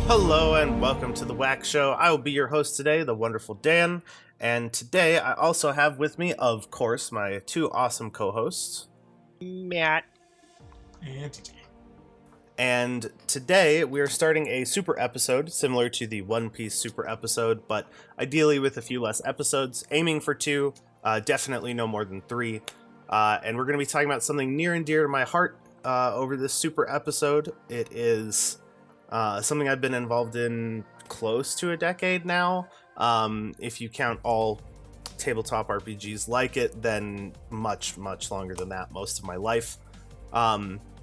Hello and welcome to the WAQ Show. I will be your host today, the wonderful Dan. And today I also have with me, of course, my two awesome co-hosts, Matt. And today we are starting a super episode similar to the One Piece super episode, but ideally with a few less episodes, aiming for two, definitely no more than three. And we're going to be talking about something near and dear to my heart over this super episode. It is something I've been involved in close to a decade now. If you count all tabletop RPGs like it, then much, much longer than that, most of my life.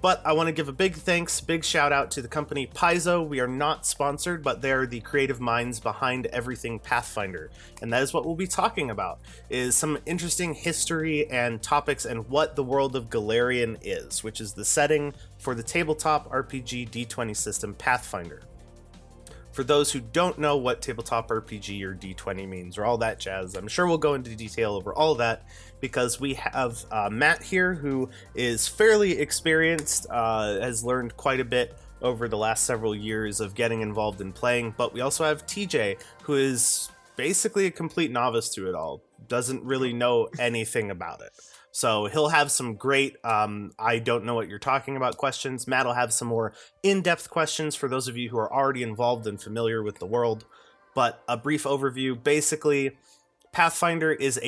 But I want to give a big thanks, big shout out to the company Paizo. We are not sponsored, but they're the creative minds behind everything Pathfinder. And that is what we'll be talking about, is some interesting history and topics and what the world of Golarion is, which is the setting for the tabletop RPG D20 system Pathfinder. For those who don't know what tabletop RPG or D20 means or all that jazz, I'm sure we'll go into detail over all of that because we have Matt here, who is fairly experienced, has learned quite a bit over the last several years of getting involved in playing, but we also have TJ, who is basically a complete novice to it all, doesn't really know anything about it. So he'll have some great, I don't know what you're talking about questions. Matt will have some more in-depth questions for those of you who are already involved and familiar with the world. But a brief overview, basically, Pathfinder is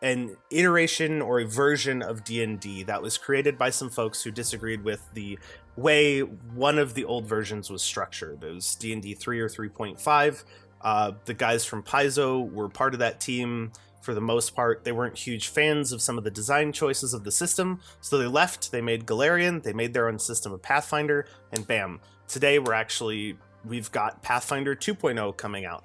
an iteration or a version of D&D that was created by some folks who disagreed with the way one of the old versions was structured. It was D&D 3 or 3.5. The guys from Paizo were part of that team. For the most part, they weren't huge fans of some of the design choices of the system, so they left, they made Golarion, they made their own system of Pathfinder, and bam. Today we've got Pathfinder 2.0 coming out.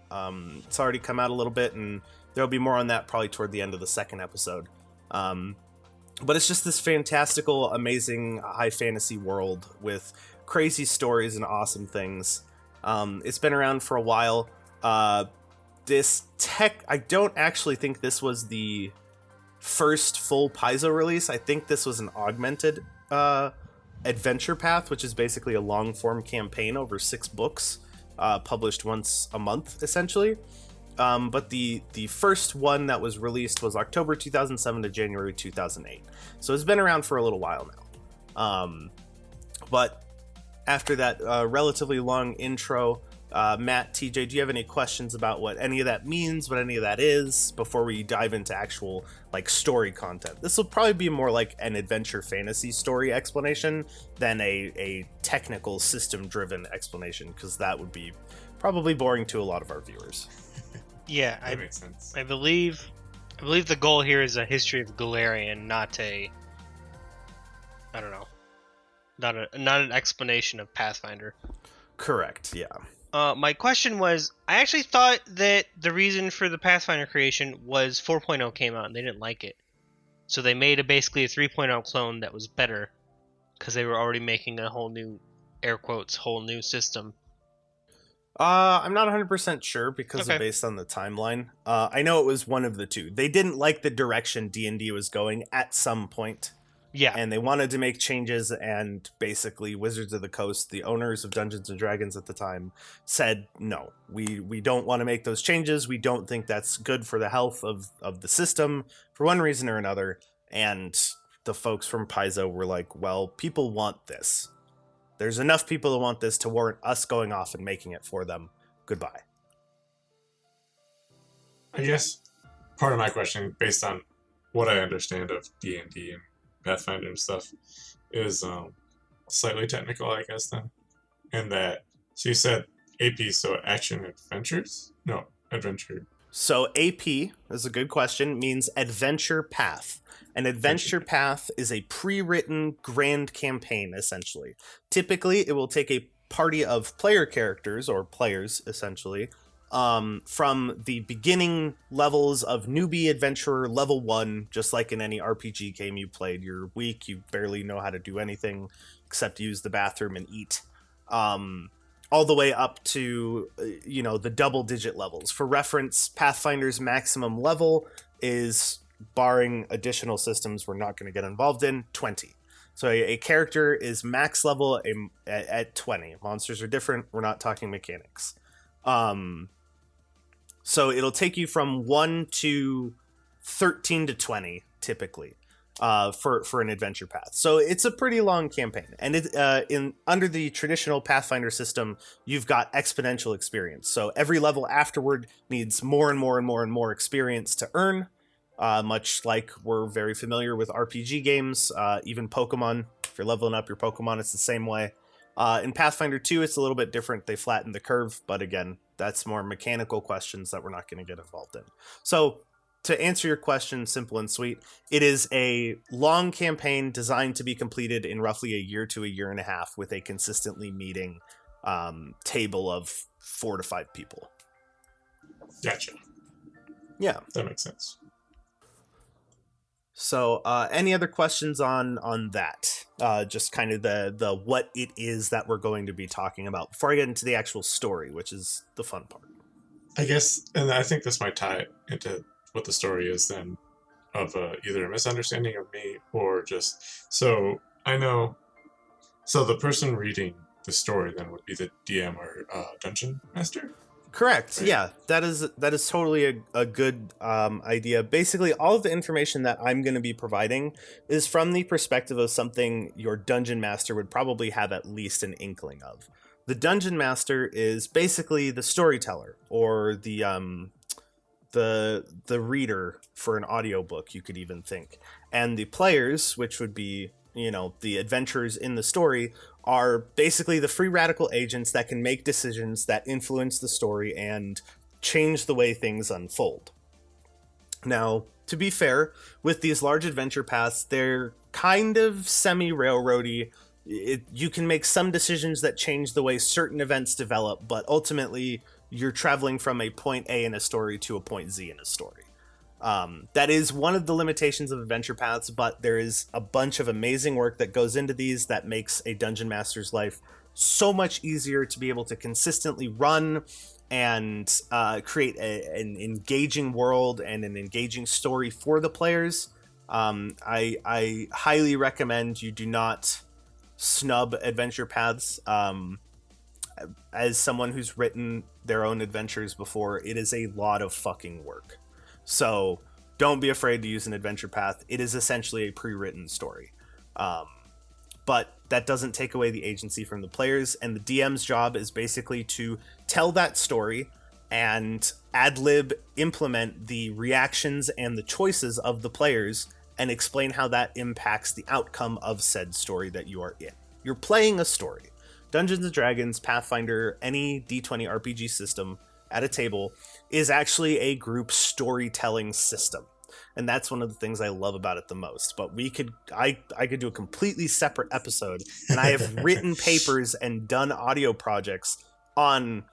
It's already come out a little bit, and there'll be more on that probably toward the end of the second episode. But it's just this fantastical, amazing, high fantasy world with crazy stories and awesome things. It's been around for a while. I don't actually think this was the first full Paizo release. I think this was an augmented Adventure Path, which is basically a long-form campaign over 6 books, published once a month, essentially. But the first one that was released was October 2007 to January 2008. So it's been around for a little while now. But after that relatively long intro, Matt, TJ, do you have any questions about what any of that means, what any of that is, before we dive into actual story content? This will probably be more like an adventure fantasy story explanation than a technical system-driven explanation, because that would be probably boring to a lot of our viewers. Yeah, that makes sense. I believe the goal here is a history of Golarion, not an explanation of Pathfinder. Correct, yeah. My question was, I actually thought that the reason for the Pathfinder creation was 4.0 came out and they didn't like it. So they made basically a 3.0 clone that was better because they were already making a whole new, air quotes, whole new system. I'm not 100% sure because of based on the timeline. I know it was one of the two. They didn't like the direction D&D was going at some point. Yeah. And they wanted to make changes, and basically Wizards of the Coast, the owners of Dungeons and Dragons at the time, said, no, we don't want to make those changes. We don't think that's good for the health of the system for one reason or another. And the folks from Paizo were like, well, people want this. There's enough people that want this to warrant us going off and making it for them. Goodbye. I guess part of my question, based on what I understand of D&D and Pathfinder and stuff, is slightly technical, I guess, then. And that, so you said AP, so action adventures? No, adventure. So AP is a good question, means adventure path. An adventure path is a pre-written grand campaign, essentially. Typically, it will take a party of player characters, or players, essentially, from the beginning levels of newbie adventurer level 1, just like in any RPG game you played. You're weak, you barely know how to do anything except use the bathroom and eat. All the way up to, the double-digit levels. For reference, Pathfinder's maximum level is, barring additional systems we're not going to get involved in, 20. So a character is max level at 20. Monsters are different. We're not talking mechanics. So it'll take you from 1 to 13 to 20 typically for an adventure path. So it's a pretty long campaign, and in under the traditional Pathfinder system, you've got exponential experience. So every level afterward needs more and more and more and more experience to earn. Much like we're very familiar with RPG games, even Pokemon. If you're leveling up your Pokemon, it's the same way. In Pathfinder 2, it's a little bit different. They flatten the curve, but again, that's more mechanical questions that we're not going to get involved in. So, to answer your question, simple and sweet, it is a long campaign designed to be completed in roughly a year to a year and a half with a consistently meeting table of 4 to 5 people. Gotcha. Yeah. That makes sense. So, any other questions on that? Just kind of the what it is that we're going to be talking about before I get into the actual story, which is the fun part. I guess, and I think this might tie into what the story is then, of either a misunderstanding of me or just, so I know, so the person reading the story then would be the DM or dungeon master? Correct. Right. Yeah, that is totally a good idea. Basically, all of the information that I'm going to be providing is from the perspective of something your dungeon master would probably have at least an inkling of. The dungeon master is basically the storyteller, or the reader for an audiobook, you could even think. And the players, which would be, the adventurers in the story, are basically the free radical agents that can make decisions that influence the story and change the way things unfold. Now, to be fair, with these large adventure paths, they're kind of semi-railroady. You can make some decisions that change the way certain events develop, but ultimately you're traveling from a point A in a story to a point Z in a story. That is one of the limitations of adventure paths, but there is a bunch of amazing work that goes into these that makes a dungeon master's life so much easier to be able to consistently run and create an engaging world and an engaging story for the players. I highly recommend you do not snub adventure paths. As someone who's written their own adventures before, it is a lot of fucking work. So don't be afraid to use an adventure path. It is essentially a pre-written story. But that doesn't take away the agency from the players, and the DM's job is basically to tell that story and ad-lib implement the reactions and the choices of the players and explain how that impacts the outcome of said story that you are in. You're playing a story. Dungeons & Dragons, Pathfinder, any D20 RPG system at a table is actually a group storytelling system. And that's one of the things I love about it the most. But I could do a completely separate episode, and I have written papers and done audio projects on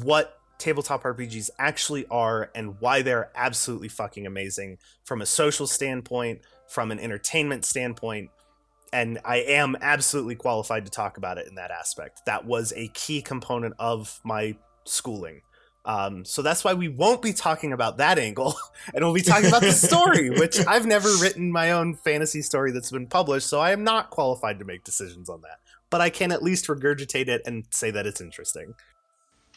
what tabletop RPGs actually are and why they're absolutely fucking amazing from a social standpoint, from an entertainment standpoint. And I am absolutely qualified to talk about it in that aspect. That was a key component of my schooling. So that's why we won't be talking about that angle, and we'll be talking about the story, which I've never written my own fantasy story that's been published, so I am not qualified to make decisions on that. But I can at least regurgitate it and say that it's interesting.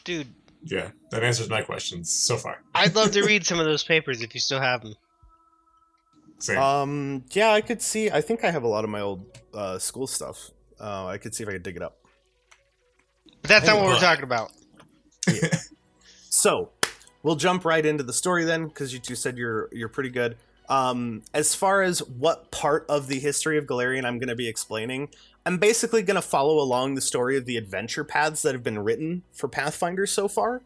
Dude. Yeah, that answers my questions so far. I'd love to read some of those papers if you still have them. Same. Yeah, I could see. I think I have a lot of my old school stuff. I could see if I could dig it up. But that's not what we're talking about. Yeah. So, we'll jump right into the story then, because you two said you're pretty good. As far as what part of the history of Golarion I'm going to be explaining, I'm basically going to follow along the story of the adventure paths that have been written for Pathfinder so far,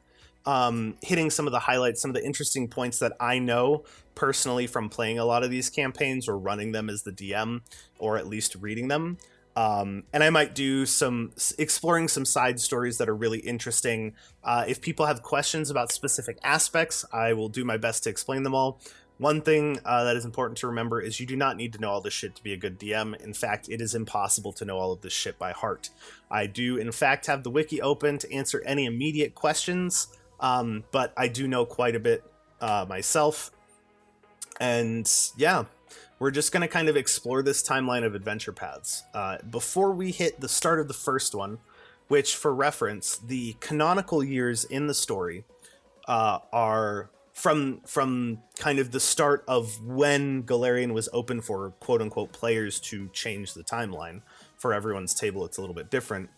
hitting some of the highlights, some of the interesting points that I know personally from playing a lot of these campaigns or running them as the DM, or at least reading them. And I might do some exploring some side stories that are really interesting. If people have questions about specific aspects, I will do my best to explain them all. One thing that is important to remember is you do not need to know all this shit to be a good DM. In fact, it is impossible to know all of this shit by heart. I do, in fact, have the wiki open to answer any immediate questions, but I do know quite a bit myself. And yeah, we're just going to kind of explore this timeline of adventure paths. Before we hit the start of the first one, which, for reference, the canonical years in the story are from kind of the start of when Golarion was open for quote-unquote players to change the timeline. For everyone's table, it's a little bit different.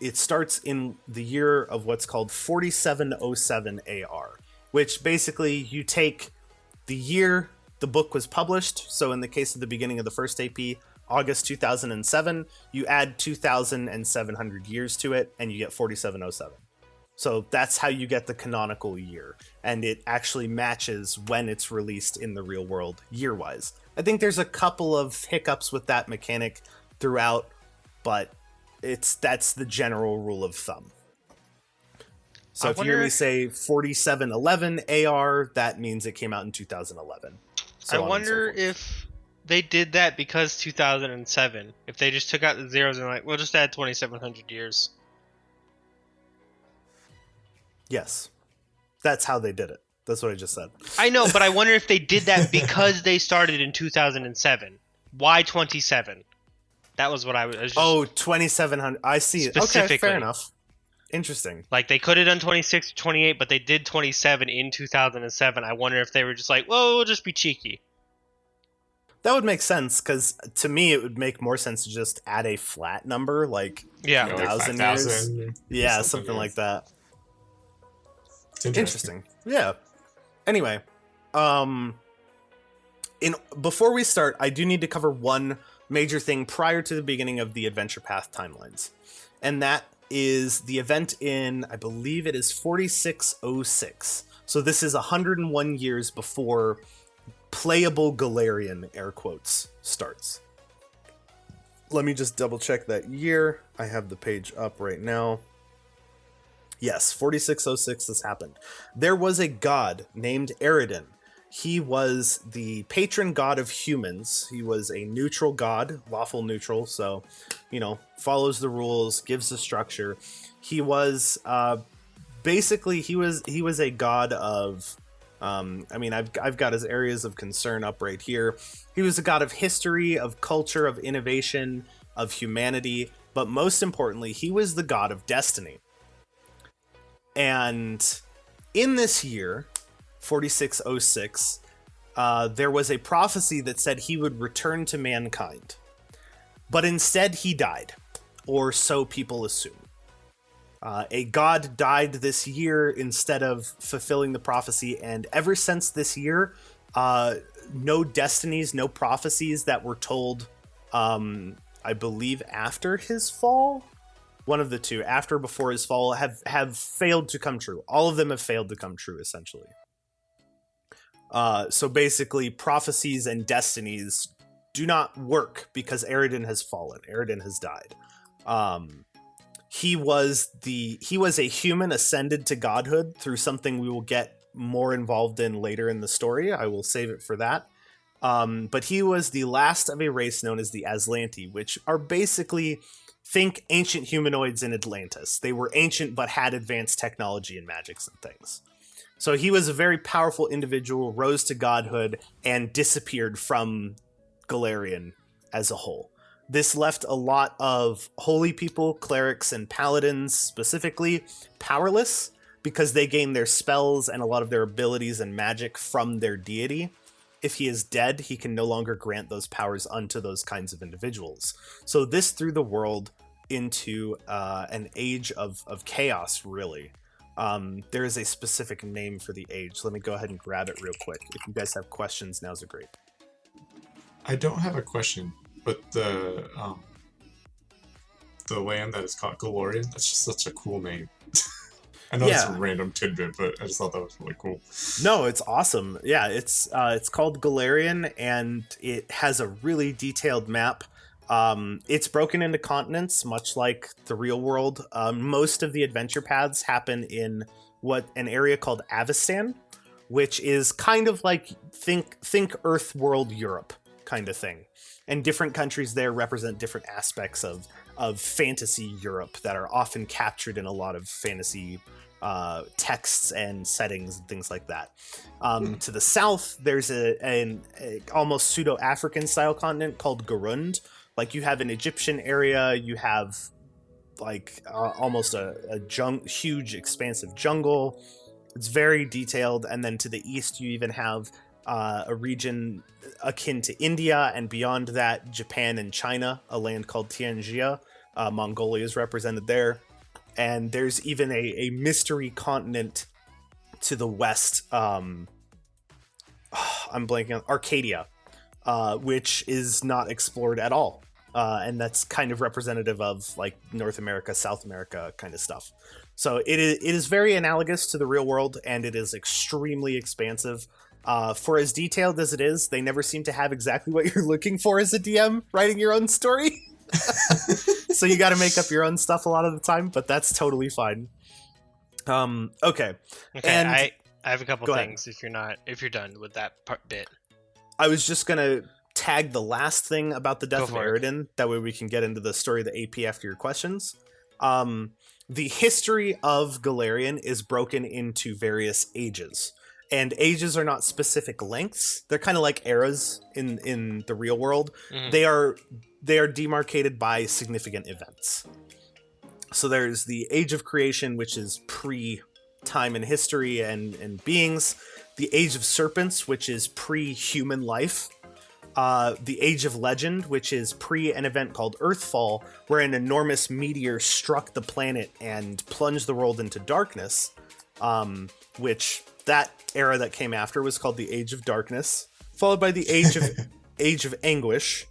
It starts in the year of what's called 4707 AR, which basically you take the year the book was published. So in the case of the beginning of the first AP, August 2007, you add 2,700 years to it, and you get 4707. So that's how you get the canonical year, and it actually matches when it's released in the real world year-wise. I think there's a couple of hiccups with that mechanic throughout, but that's the general rule of thumb. So if you hear me say 4711 AR, that means it came out in 2011. I wonder if they did that because 2007. If they just took out the zeros and like, we'll just add 2,700 years. Yes, that's how they did it. That's what I just said. I know, but I wonder if they did that because they started in 2007. Why 27? That was what I was just... Oh, 2,700. I see. Okay, fair enough. Interesting. Like, they could have done 26 or 28, but they did 27 in 2007. I wonder if they were just like, well, we'll just be cheeky. That would make sense, because to me, it would make more sense to just add a flat number, like 1,000 years. Yeah, something like that. Interesting. Yeah. Anyway, before we start, I do need to cover one major thing prior to the beginning of the Adventure Path timelines. And that is the event in, I believe it is 4606. So this is 101 years before playable Golarion, air quotes, starts. Let me just double check that year. I have the page up right now. Yes, 4606 this happened. There was a god named Eridan. He was the patron god of humans. He was a neutral god, lawful neutral, so, follows the rules, gives the structure. He was, basically, he was a god of, I've got his areas of concern up right here. He was a god of history, of culture, of innovation, of humanity, but most importantly, he was the god of destiny. And in this year, 4606, there was a prophecy that said he would return to mankind. But instead he died, or so people assume. A god died this year instead of fulfilling the prophecy, and ever since this year, no destinies, no prophecies that were told, I believe after his fall? One of the two, after or before his fall, have failed to come true. All of them have failed to come true, essentially. So basically, prophecies and destinies do not work because Eridan has fallen. Eridan has died. He was a human ascended to godhood through something we will get more involved in later in the story. I will save it for that. But he was the last of a race known as the Aslanti, which are basically, think ancient humanoids in Atlantis. They were ancient but had advanced technology and magics and things. So he was a very powerful individual, rose to godhood, and disappeared from Golarion as a whole. This left a lot of holy people, clerics, and paladins specifically powerless because they gained their spells and a lot of their abilities and magic from their deity. If he is dead, he can no longer grant those powers unto those kinds of individuals. So this threw the world into an age of chaos, really. There is a specific name for the age. Let me go ahead and grab it real quick. If you guys have questions, now's a great. I don't have a question, but the land that is called Golarion, that's just such a cool name. I know it's a random tidbit, but I just thought that was really cool. No, it's awesome. Yeah, it's called Golarion, and it has a really detailed map. It's broken into continents, much like the real world. Most of the adventure paths happen in an area called Avestan, which is kind of like think Earth world Europe kind of thing. And different countries there represent different aspects of fantasy Europe that are often captured in a lot of fantasy texts and settings and things like that. To the south, there's an almost pseudo-African style continent called Garund. Like, you have an Egyptian area, you have like almost a huge expansive jungle. It's very detailed. And then to the east, you even have a region akin to India, and beyond that, Japan and China, a land called Tianjia. Mongolia is represented there. And there's even a mystery continent to the west. I'm blanking on Arcadia, which is not explored at all. And that's kind of representative of like North America, South America kind of stuff. So it is very analogous to the real world, and it is extremely expansive. For as detailed as it is, they never seem to have exactly what you're looking for as a DM writing your own story. So you got to make up your own stuff a lot of the time, but that's totally fine. Okay. And I have a couple go things if you're done with that bit. I was just gonna tag the last thing about the death Go of for it. Aridin. That way we can get into the story of the AP after your questions. The history of Golarion is broken into various ages. And ages are not specific lengths. They're kind of like eras in the real world. Mhm. They are demarcated by significant events. So there's the Age of Creation, which is pre-time and history and beings. The Age of Serpents, which is pre-human life. The Age of Legend, which is pre an event called Earthfall, where an enormous meteor struck the planet and plunged the world into darkness, which that era that came after was called the Age of Darkness, followed by the Age of Anguish,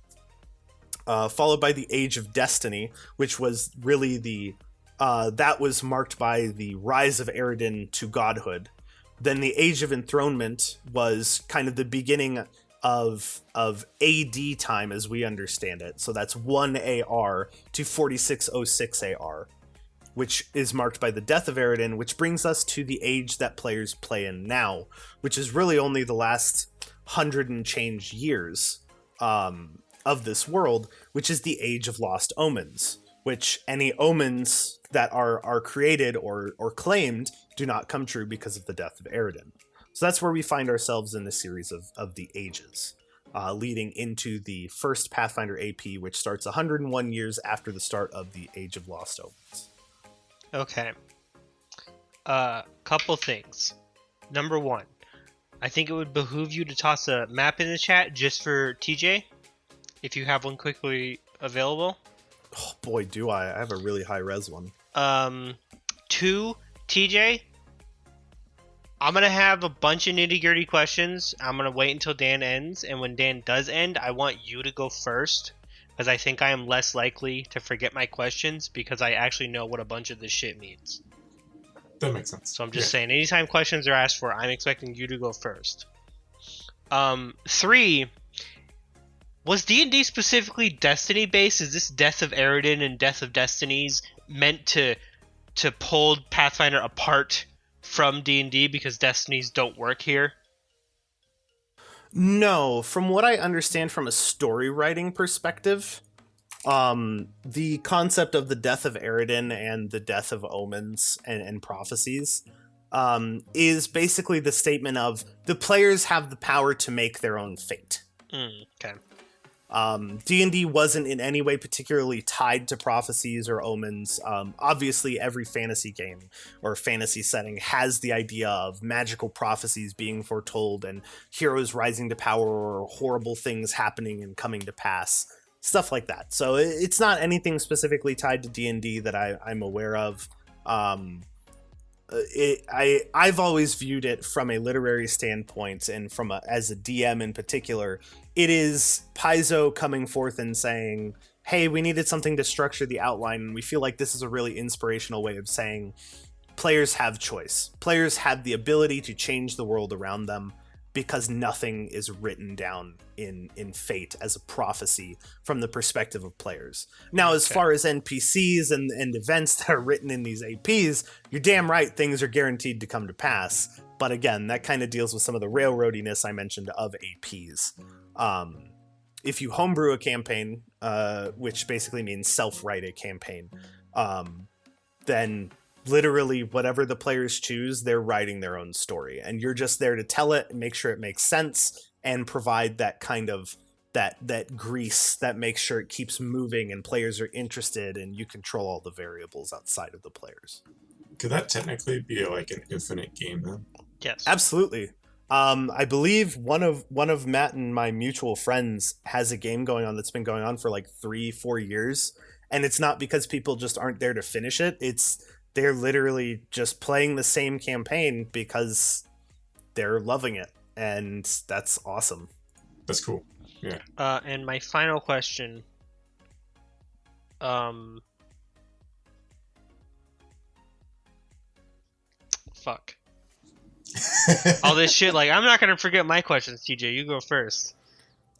followed by the Age of Destiny, which was really that was marked by the rise of Aridin to godhood. Then the Age of Enthronement was kind of the beginning of AD time as we understand it. So that's 1 AR to 4606 AR, which is marked by the death of Aridin, which brings us to the age that players play in now, which is really only the last 100 and change years of this world, which is the Age of Lost Omens, which any omens that are created or claimed do not come true because of the death of Aridin. So that's where we find ourselves in the series of the ages, leading into the first Pathfinder AP, which starts 101 years after the start of the Age of Lost Omens. Okay. Couple things. Number one, I think it would behoove you to toss a map in the chat just for TJ, if you have one quickly available. Oh boy, do I have a really high res one. 2, TJ, I'm going to have a bunch of nitty-gritty questions. I'm going to wait until Dan ends, and when Dan does end, I want you to go first, because I think I am less likely to forget my questions, because I actually know what a bunch of this shit means. That makes sense. So I'm just saying, anytime questions are asked for, I'm expecting you to go first. 3, was D&D specifically Destiny-based? Is this Death of Aridin and Death of Destinies meant to pull Pathfinder apart from D&D because Destinies don't work here? No, from what I understand from a story writing perspective, the concept of the death of Aridin and the death of omens and prophecies is basically the statement of the players have the power to make their own fate. Okay. D&D wasn't in any way particularly tied to prophecies or omens. Obviously, every fantasy game or fantasy setting has the idea of magical prophecies being foretold and heroes rising to power or horrible things happening and coming to pass. Stuff like that. So it's not anything specifically tied to D&D that I'm aware of. I've always viewed it from a literary standpoint, and as a DM in particular, it is Paizo coming forth and saying, hey, we needed something to structure the outline, and we feel like this is a really inspirational way of saying players have choice. Players have the ability to change the world around them because nothing is written down in fate as a prophecy from the perspective of players. Now, as far as NPCs and events that are written in these APs, you're damn right things are guaranteed to come to pass. But again, that kind of deals with some of the railroadiness I mentioned of APs. If you homebrew a campaign, which basically means self-write a campaign, then literally whatever the players choose, they're writing their own story, and you're just there to tell it and make sure it makes sense and provide that kind of that grease that makes sure it keeps moving and players are interested, and you control all the variables outside of the players. Could that technically be like an infinite game then? Yes. Absolutely. I believe one of Matt and my mutual friends has a game going on that's been going on for like 3-4 years, and it's not because people just aren't there to finish it. They're literally just playing the same campaign because they're loving it, and that's awesome. That's cool. Yeah. And my final question. Fuck. All this shit, like, I'm not gonna forget my questions, TJ. You go first.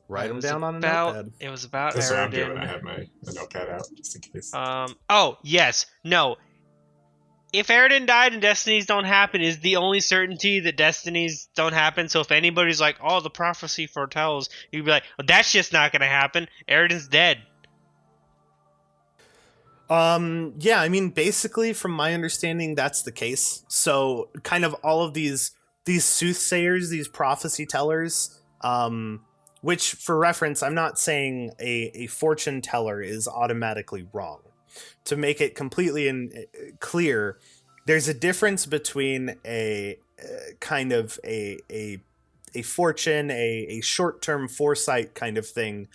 Write It them was down on a about- notepad. It was about That's what I'm doing. I Aridin. have my notepad out just in case. Oh, yes. No. If Aridin died and Destinies don't happen, is the only certainty that Destinies don't happen. So if anybody's like, oh, the prophecy foretells, you'd be like, well, that's just not gonna happen. Aridin's dead. Yeah, I mean, basically, from my understanding, that's the case. So, kind of all of these soothsayers, these prophecy tellers, which, for reference, I'm not saying a fortune teller is automatically wrong. To make it completely clear, there's a difference between a kind of a fortune, a short-term foresight kind of thing,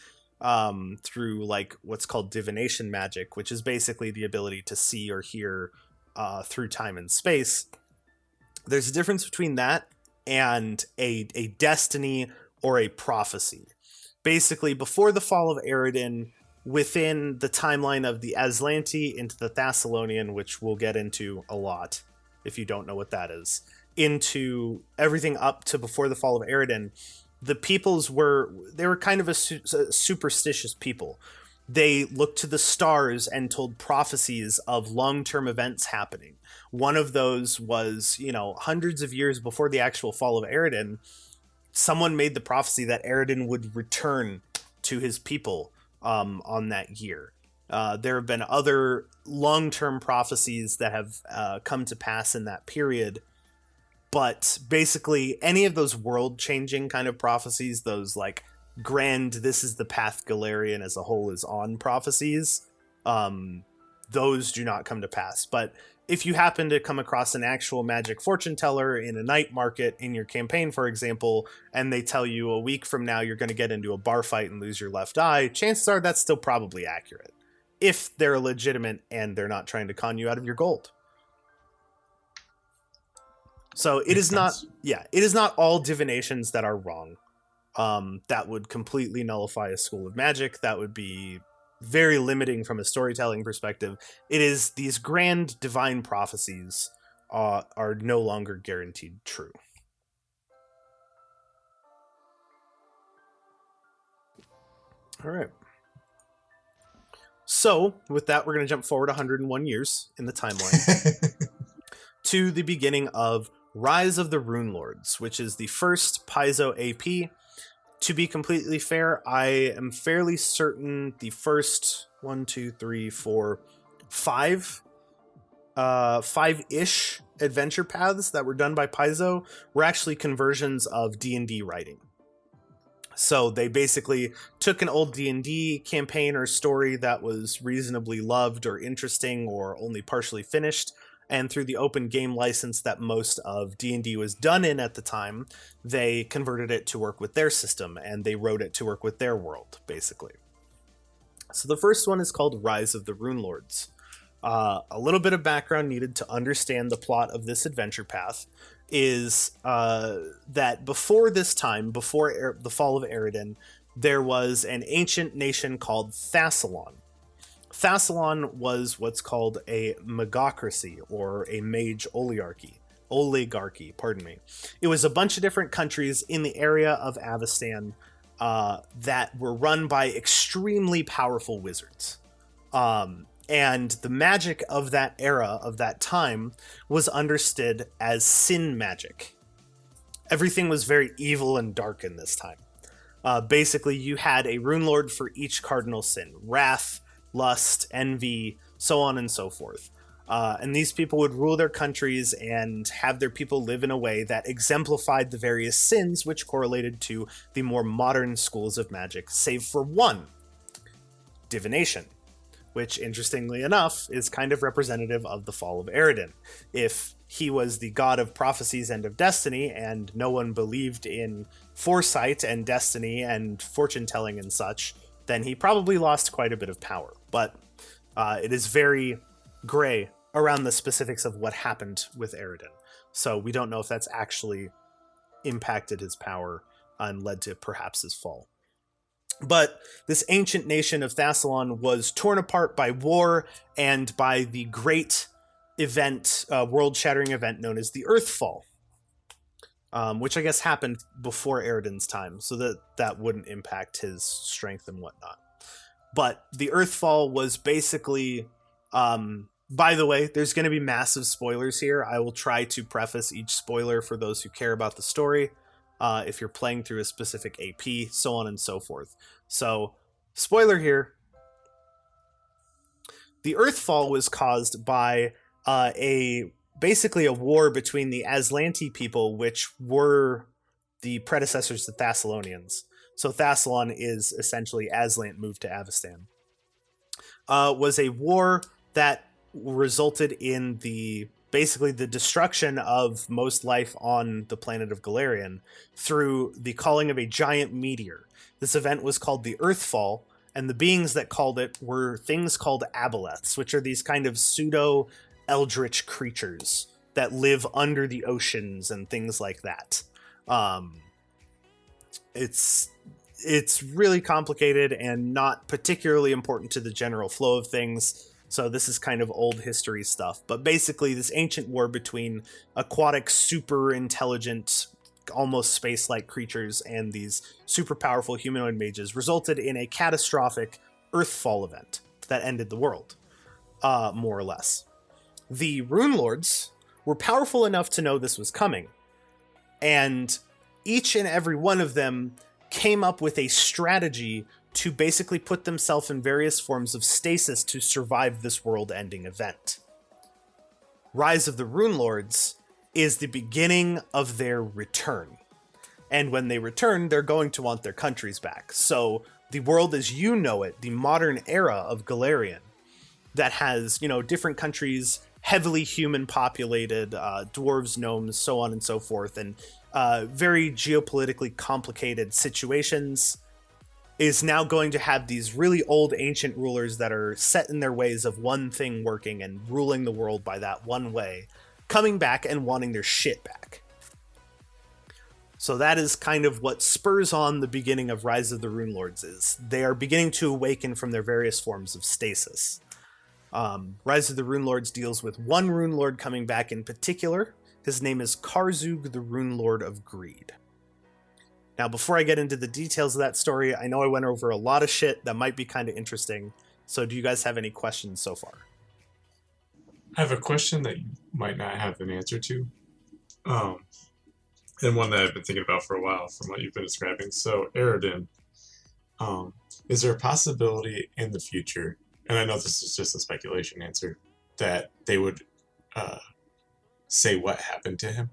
through like what's called divination magic, which is basically the ability to see or hear through time and space. There's a difference between that and a destiny or a prophecy. Basically, before the fall of Aridin, within the timeline of the Aslanti into the Thessalonian, which we'll get into a lot if you don't know what that is, into everything up to before the fall of Aridin, the peoples were kind of a superstitious people. They looked to the stars and told prophecies of long-term events happening. One of those was, hundreds of years before the actual fall of Aridin, someone made the prophecy that Aridin would return to his people on that year. There have been other long-term prophecies that have come to pass in that period. But basically, any of those world-changing kind of prophecies, those like grand, this is the path Golarion as a whole is on prophecies, those do not come to pass. But if you happen to come across an actual magic fortune teller in a night market in your campaign, for example, and they tell you a week from now you're going to get into a bar fight and lose your left eye, chances are that's still probably accurate. If they're legitimate and they're not trying to con you out of your gold. So it is not, it is not all divinations that are wrong. That would completely nullify a school of magic. That would be very limiting from a storytelling perspective. It is these grand divine prophecies are no longer guaranteed true. All right. So with that, we're going to jump forward 101 years in the timeline to the beginning of Rise of the Runelords, which is the first Paizo AP. To be completely fair, I am fairly certain the first 5-ish adventure paths that were done by Paizo were actually conversions of D&D writing. So they basically took an old D&D campaign or story that was reasonably loved or interesting or only partially finished, and through the open game license that most of D&D was done in at the time, they converted it to work with their system, and they wrote it to work with their world, basically. So the first one is called Rise of the Runelords. A little bit of background needed to understand the plot of this adventure path is that before this time, before the fall of Aridin, there was an ancient nation called Thassalon. Thassalon was what's called a megocracy, or a mage oligarchy. It was a bunch of different countries in the area of Avestan that were run by extremely powerful wizards. And the magic of that era, of that time, was understood as sin magic. Everything was very evil and dark in this time. Basically, you had a runelord for each cardinal sin: wrath, lust, envy, so on and so forth. And these people would rule their countries and have their people live in a way that exemplified the various sins which correlated to the more modern schools of magic, save for one, divination, which, interestingly enough, is kind of representative of the fall of Eredin. If he was the god of prophecies and of destiny, and no one believed in foresight and destiny and fortune-telling and such, then he probably lost quite a bit of power. But it is very gray around the specifics of what happened with Eredin. So we don't know if that's actually impacted his power and led to perhaps his fall. But this ancient nation of Thassalon was torn apart by war and by the great event, world-shattering event known as the Earthfall, which I guess happened before Eredin's time, so that wouldn't impact his strength and whatnot. But the Earthfall was basically... by the way, there's going to be massive spoilers here. I will try to preface each spoiler for those who care about the story. If you're playing through a specific AP, so on and so forth. So, spoiler here. The Earthfall was caused by basically a war between the Aslanti people, which were the predecessors to Thessalonians. So Thassalon is essentially Aslant moved to Avestan. Was a war that resulted in basically the destruction of most life on the planet of Golarion through the calling of a giant meteor. This event was called the Earthfall, and the beings that called it were things called aboleths, which are these kind of pseudo-eldritch creatures that live under the oceans and things like that. It's really complicated and not particularly important to the general flow of things. So this is kind of old history stuff. But basically, this ancient war between aquatic, super intelligent, almost space-like creatures and these super powerful humanoid mages resulted in a catastrophic Earthfall event that ended the world, more or less. The Runelords were powerful enough to know this was coming, and each and every one of them came up with a strategy to basically put themselves in various forms of stasis to survive this world-ending event. Rise of the Runelords is the beginning of their return. And when they return, they're going to want their countries back. So the world as you know it, the modern era of Golarion, that has, different countries, heavily human populated, dwarves, gnomes, so on and so forth, and very geopolitically complicated situations, is now going to have these really old ancient rulers that are set in their ways of one thing working and ruling the world by that one way, coming back and wanting their shit back. So that is kind of what spurs on the beginning of Rise of the Runelords is. They are beginning to awaken from their various forms of stasis. Rise of the Runelords deals with one Runelord coming back in particular. His name is Karzug, the Runelord of Greed. Now, before I get into the details of that story, I know I went over a lot of shit that might be kind of interesting. So do you guys have any questions so far? I have a question that you might not have an answer to. And one that I've been thinking about for a while from what you've been describing. So, Eredin, is there a possibility in the future, and I know this is just a speculation answer, that they would say what happened to him?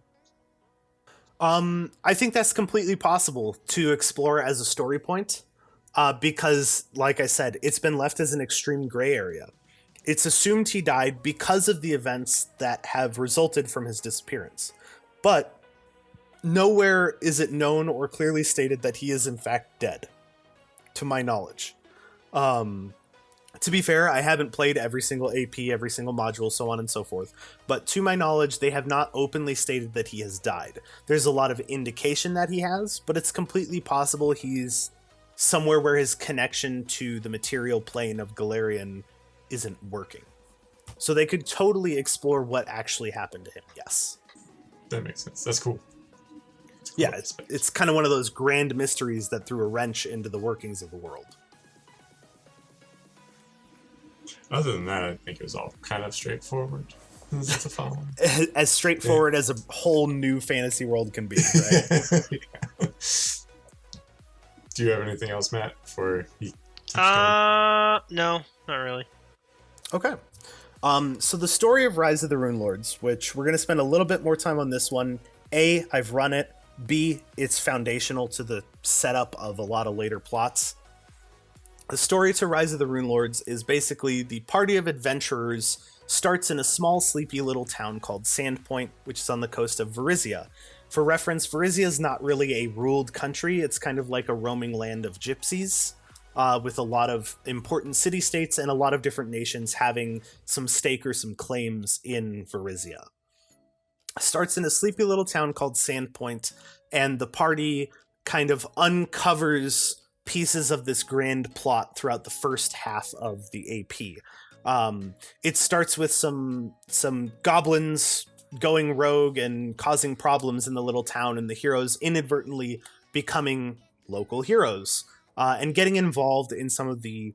I think that's completely possible to explore as a story point, because, like I said, it's been left as an extreme gray area. It's assumed he died because of the events that have resulted from his disappearance. But nowhere is it known or clearly stated that he is in fact dead, to my knowledge. To be fair, I haven't played every single AP, every single module, so on and so forth. But to my knowledge, they have not openly stated that he has died. There's a lot of indication that he has, but it's completely possible he's somewhere where his connection to the material plane of Golarion isn't working. So they could totally explore what actually happened to him, yes. That makes sense. That's cool. Yeah, it's kind of one of those grand mysteries that threw a wrench into the workings of the world. Other than that, I think it was all kind of straightforward. That's a follow. As straightforward as a whole new fantasy world can be, right? Yeah. Do you have anything else, Matt, before he keeps going? No, not really. Okay. So the story of Rise of the Runelords, which we're going to spend a little bit more time on this one. A, I've run it. B, it's foundational to the setup of a lot of later plots. The story to Rise of the Runelords is basically the party of adventurers starts in a small, sleepy little town called Sandpoint, which is on the coast of Varizia. For reference, Varizia is not really a ruled country. It's kind of like a roaming land of gypsies, with a lot of important city-states and a lot of different nations having some stake or some claims in Varizia. Starts in a sleepy little town called Sandpoint, and the party kind of uncovers pieces of this grand plot throughout the first half of the AP. It starts with some goblins going rogue and causing problems in the little town, and the heroes inadvertently becoming local heroes, and getting involved in some of the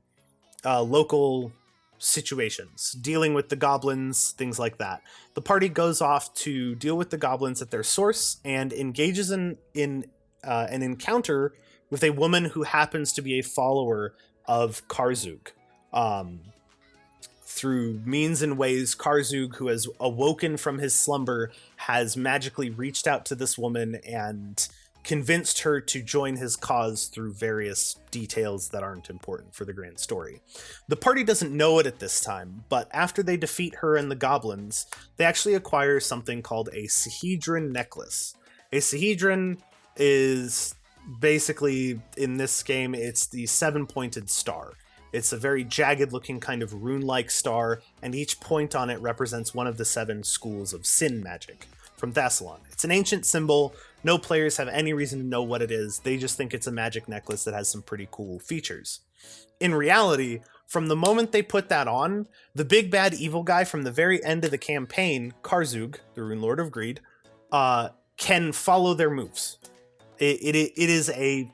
local situations, dealing with the goblins, things like that. The party goes off to deal with the goblins at their source and engages in an encounter with a woman who happens to be a follower of Karzug. Through means and ways, Karzug, who has awoken from his slumber, has magically reached out to this woman and convinced her to join his cause through various details that aren't important for the grand story. The party doesn't know it at this time, but after they defeat her and the goblins, they actually acquire something called a Sahedron necklace. A Sahedron is basically, in this game, it's the 7-pointed star. It's a very jagged looking kind of rune-like star, and each point on it represents one of the 7 schools of sin magic from Thassalon. It's an ancient symbol. No players have any reason to know what it is. They just think it's a magic necklace that has some pretty cool features. In reality, from the moment they put that on, the big bad evil guy from the very end of the campaign, Karzug, the Runelord of Greed, can follow their moves. It is a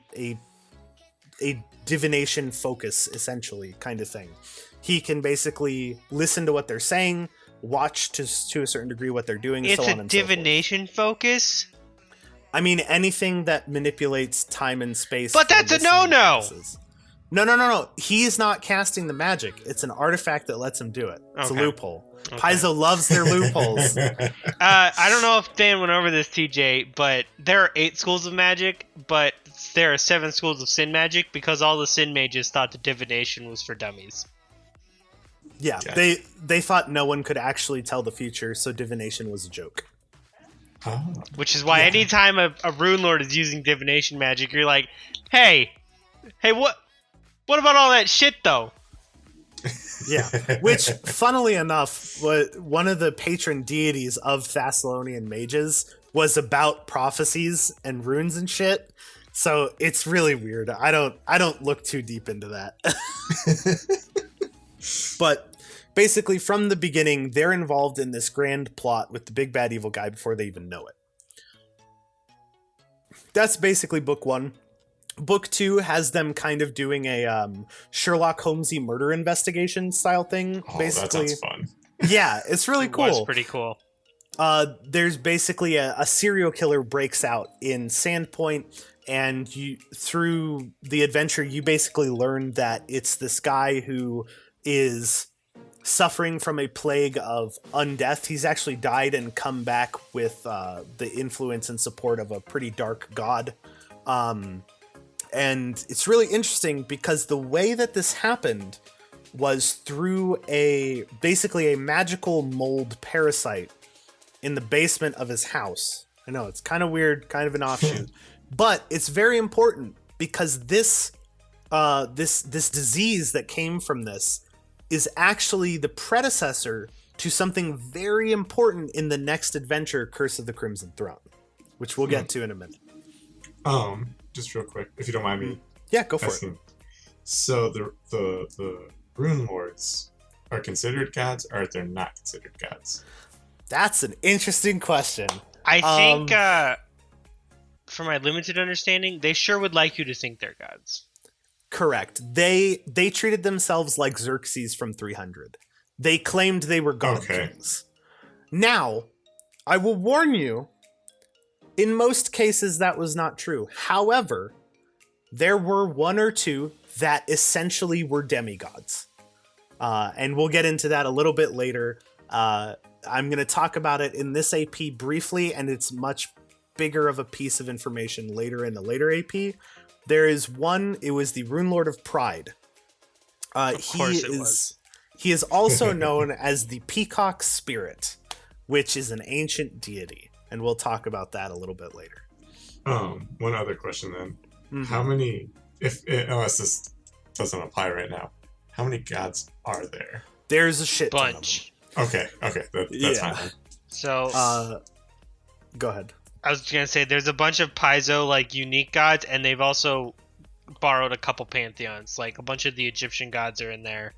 divination focus, essentially, kind of thing. He can basically listen to what they're saying, watch to a certain degree what they're doing, it's so on and so forth. It's a divination focus? I mean, anything that manipulates time and space. But that's a no-no! No. He's not casting the magic. It's an artifact that lets him do it. It's a loophole. Okay. Paizo loves their loopholes. I don't know if Dan went over this, TJ, but there are 8 schools of magic, but there are 7 schools of sin magic because all the sin mages thought that divination was for dummies. Yeah, they thought no one could actually tell the future, so divination was a joke. Oh. Which is why anytime a Runelord is using divination magic, you're like, hey, what about all that shit, though? Yeah, which, funnily enough, one of the patron deities of Thessalonian mages was about prophecies and runes and shit. So it's really weird. I don't look too deep into that. But basically, from the beginning, they're involved in this grand plot with the big bad evil guy before they even know it. That's basically book 1. Book 2 has them kind of doing a Sherlock Holmesy murder investigation style thing. Oh, basically, that sounds fun. Yeah, it's really cool. It's pretty cool. There's basically a serial killer breaks out in Sandpoint, and through the adventure, you basically learn that it's this guy who is suffering from a plague of undeath. He's actually died and come back with the influence and support of a pretty dark god. And it's really interesting because the way that this happened was through basically a magical mold parasite in the basement of his house. I know, it's kind of weird, kind of an offshoot, but it's very important because this disease that came from this is actually the predecessor to something very important in the next adventure, Curse of the Crimson Throne, which we'll get to in a minute. Just real quick, if you don't mind me. Yeah, go for it. So the Runelords are considered gods, or they're not considered gods? That's an interesting question. I think, from my limited understanding, they sure would like you to think they're gods. Correct. They treated themselves like Xerxes from 300. They claimed they were god kings. Now, I will warn you, in most cases that was not true. However, there were 1 or 2 that essentially were demigods. And we'll get into that a little bit later. I'm going to talk about it in this AP briefly, and it's much bigger of a piece of information later in the later AP. There is one, it was the Runelord of Pride. Of course it was. He is also known as the Peacock Spirit, which is an ancient deity, and we'll talk about that a little bit later. One other question then. Mm-hmm. How many, unless this doesn't apply right now, how many gods are there? There's a shit ton Bunch. of them. Okay, that's fine then. So, go ahead. I was gonna say there's a bunch of Paizo like unique gods, and they've also borrowed a couple pantheons. Like a bunch of the Egyptian gods are in there.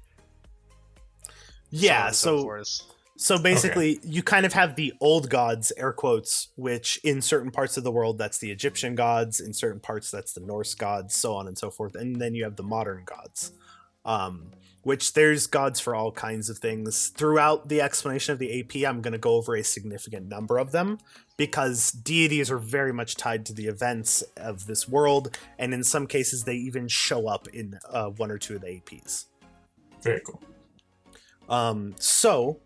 Yeah, so basically you kind of have the old gods, air quotes, which in certain parts of the world that's the Egyptian gods, in certain parts that's the Norse gods, so on and so forth, and then you have the modern gods. Which there's gods for all kinds of things. Throughout the explanation of the AP, I'm going to go over a significant number of them because deities are very much tied to the events of this world, and in some cases they even show up in one or two of the APs. Very cool. So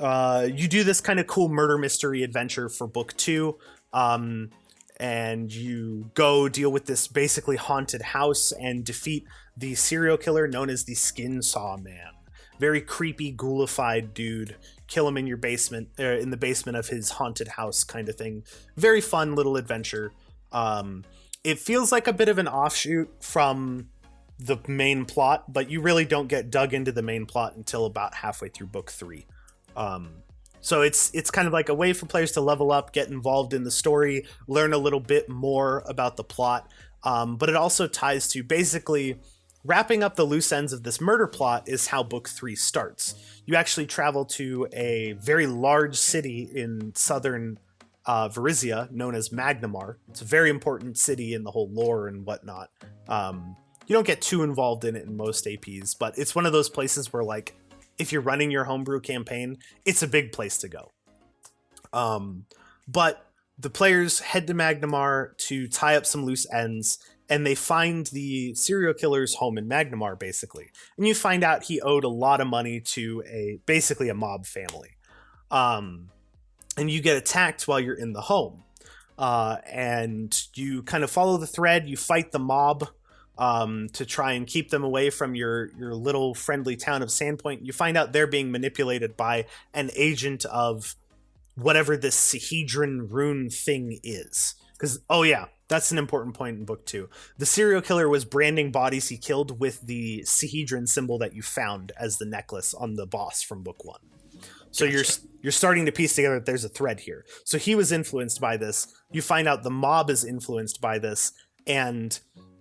you do this kind of cool murder mystery adventure for book 2, and you go deal with this basically haunted house and defeat the serial killer known as the Skin Saw Man. Very creepy, ghoulified dude. Kill him in your basement, in the basement of his haunted house kind of thing. Very fun little adventure. It feels like a bit of an offshoot from the main plot, but you really don't get dug into the main plot until about halfway through book 3. So it's kind of like a way for players to level up, get involved in the story, learn a little bit more about the plot. But it also ties to basically wrapping up the loose ends of this murder plot is how book 3 starts. You actually travel to a very large city in southern Varizia known as Magnamar. It's a very important city in the whole lore and whatnot. You don't get too involved in it in most APs, but it's one of those places where, like, if you're running your homebrew campaign, it's a big place to go. But the players head to Magnamar to tie up some loose ends, and they find the serial killer's home in Magnamar, basically. And you find out he owed a lot of money to basically a mob family. And you get attacked while you're in the home. And you kind of follow the thread, you fight the mob to try and keep them away from your little friendly town of Sandpoint. You find out they're being manipulated by an agent of whatever this Sahedron rune thing is. Because, oh yeah, that's an important point in book 2. The serial killer was branding bodies he killed with the Sahedron symbol that you found as the necklace on the boss from book 1. So Gotcha. you're starting to piece together that there's a thread here. So he was influenced by this. You find out the mob is influenced by this, and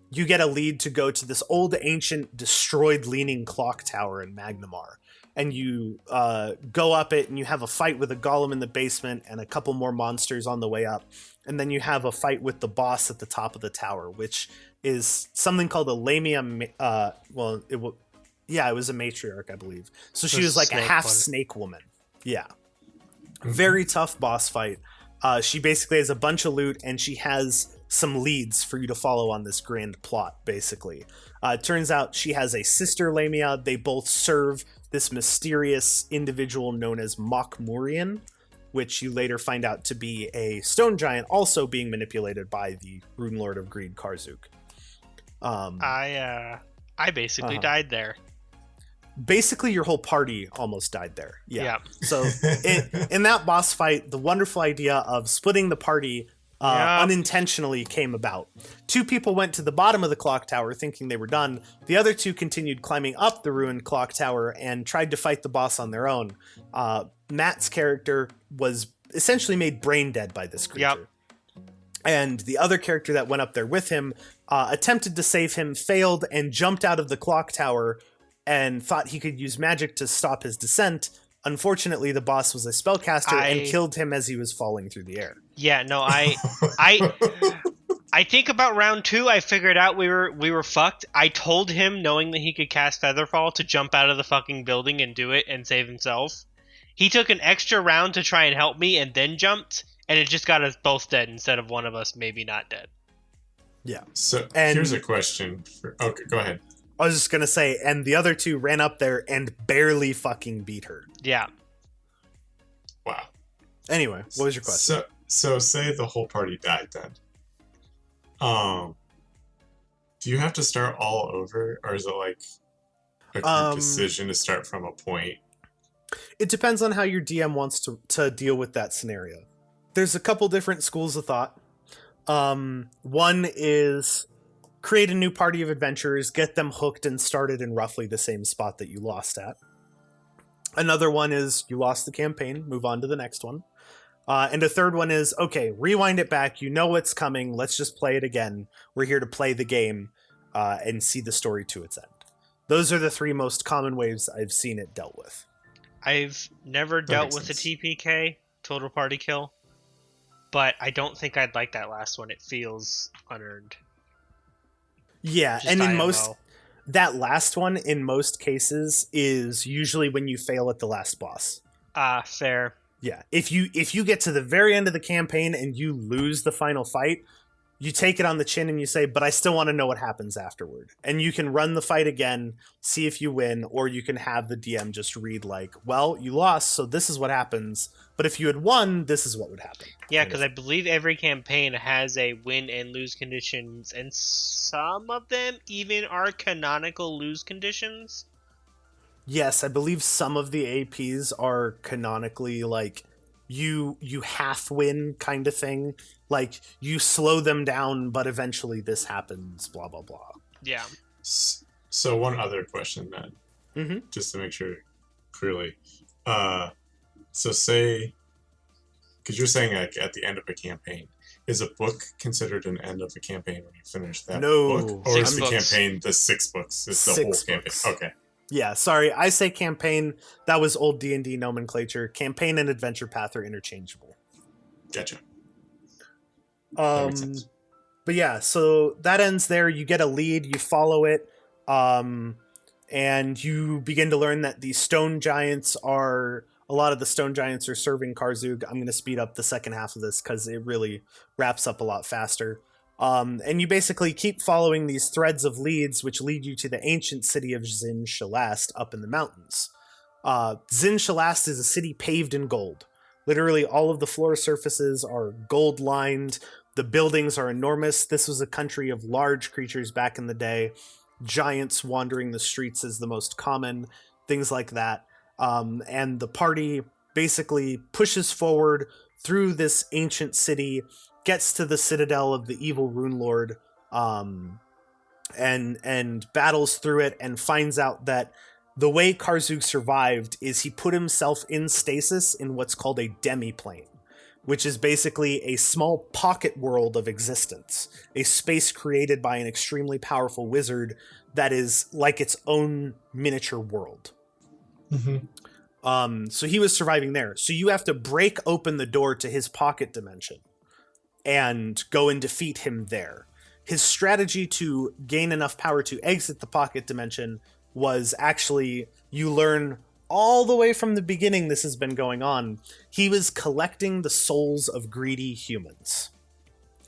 you get a lead to go to this old, ancient, destroyed leaning clock tower in Magnamar. And you go up it, and you have a fight with a golem in the basement and a couple more monsters on the way up. And then you have a fight with the boss at the top of the tower, which is something called a Lamia. It was a matriarch, I believe. So she was like a half snake woman. Yeah. Very tough boss fight. She basically has a bunch of loot, and she has some leads for you to follow on this grand plot, basically. It turns out she has a sister Lamia. They both serve this mysterious individual known as Mokmurian, which you later find out to be a stone giant also being manipulated by the Runelord of Greed, Karzuk. I basically died there. Basically, your whole party almost died there. Yeah. So in that boss fight, the wonderful idea of splitting the party unintentionally came about. 2 people went to the bottom of the clock tower thinking they were done. The other 2 continued climbing up the ruined clock tower and tried to fight the boss on their own. Matt's character was essentially made brain dead by this creature. Yep. And the other character that went up there with him attempted to save him, failed, and jumped out of the clock tower and thought he could use magic to stop his descent. Unfortunately, the boss was a spellcaster and killed him as he was falling through the air. Yeah, no, I think about round 2, I figured out we were fucked. I told him, knowing that he could cast Featherfall, to jump out of the fucking building and do it and save himself. He took an extra round to try and help me and then jumped, and it just got us both dead instead of one of us maybe not dead. Yeah. So here's a question. Okay, go ahead. I was just gonna say, and the other two ran up there and barely fucking beat her. Yeah. Wow. Anyway, what was your question? So say the whole party died then. Do you have to start all over, or is it like a group decision to start from a point? It depends on how your DM wants to deal with that scenario. There's a couple different schools of thought. One is create a new party of adventurers, get them hooked and started in roughly the same spot that you lost at. Another one is you lost the campaign, move on to the next one. And a third one is, okay, rewind it back. You know what's coming. Let's just play it again. We're here to play the game and see the story to its end. Those are the three most common ways I've seen it dealt with. I've never dealt with a TPK, total party kill, but I don't think I'd like that last one. It feels unearned. Yeah, Just and in IMO. most, that last one in most cases is usually when you fail at the last boss. Fair. Yeah, if you get to the very end of the campaign and you lose the final fight, you take it on the chin and you say, but I still want to know what happens afterward. And you can run the fight again, see if you win, or you can have the DM just read like, well, you lost, so this is what happens. But if you had won, this is what would happen. Yeah, because I believe every campaign has a win and lose conditions, and some of them even are canonical lose conditions. Yes, I believe some of the APs are canonically like you half win kind of thing. Like you slow them down, but eventually this happens, blah, blah, blah. Yeah. So one other question then, just to make sure clearly. So say, because you're saying like at the end of a campaign, is a book considered an end of a campaign when you finish that book? Or 6 is the books. campaign the 6 books? It's the 6 whole campaign. books. Okay. Yeah, sorry, I say campaign. That was old D&D nomenclature. Campaign and Adventure Path are interchangeable. Gotcha. That makes sense. But yeah, so that ends there. You get a lead, you follow it, and you begin to learn that the stone giants are... A lot of the stone giants are serving Karzug. I'm going to speed up the second half of this because it really wraps up a lot faster. And you basically keep following these threads of leads, which lead you to the ancient city of Zin Shalast up in the mountains. Zin Shalast is a city paved in gold. Literally all of the floor surfaces are gold lined. The buildings are enormous. This was a country of large creatures back in the day. Giants wandering the streets is the most common, things like that. And the party basically pushes forward through this ancient city, gets to the citadel of the evil Runelord, and battles through it and finds out that the way Karzug survived is he put himself in stasis in what's called a demi-plane, which is basically a small pocket world of existence, a space created by an extremely powerful wizard that is like its own miniature world. So he was surviving there. So you have to break open the door to his pocket dimension and go and defeat him there. His strategy to gain enough power to exit the pocket dimension was actually, you learn all the way from the beginning this has been going on, he was collecting the souls of greedy humans.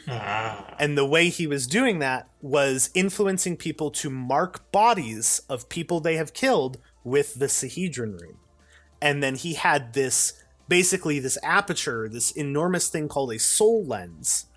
And the way he was doing that was influencing people to mark bodies of people they have killed with the Sahedron rune. And then he had this, basically this aperture, this enormous thing called a soul lens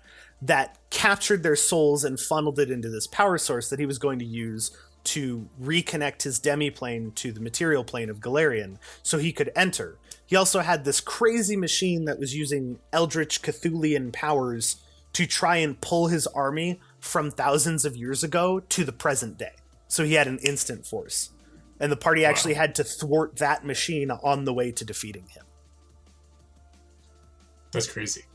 that captured their souls and funneled it into this power source that he was going to use to reconnect his demi-plane to the material plane of Golarion so he could enter. He also had this crazy machine that was using Eldritch Cthulian powers to try and pull his army from thousands of years ago to the present day. So he had an instant force. And the party actually had to thwart that machine on the way to defeating him. That's crazy.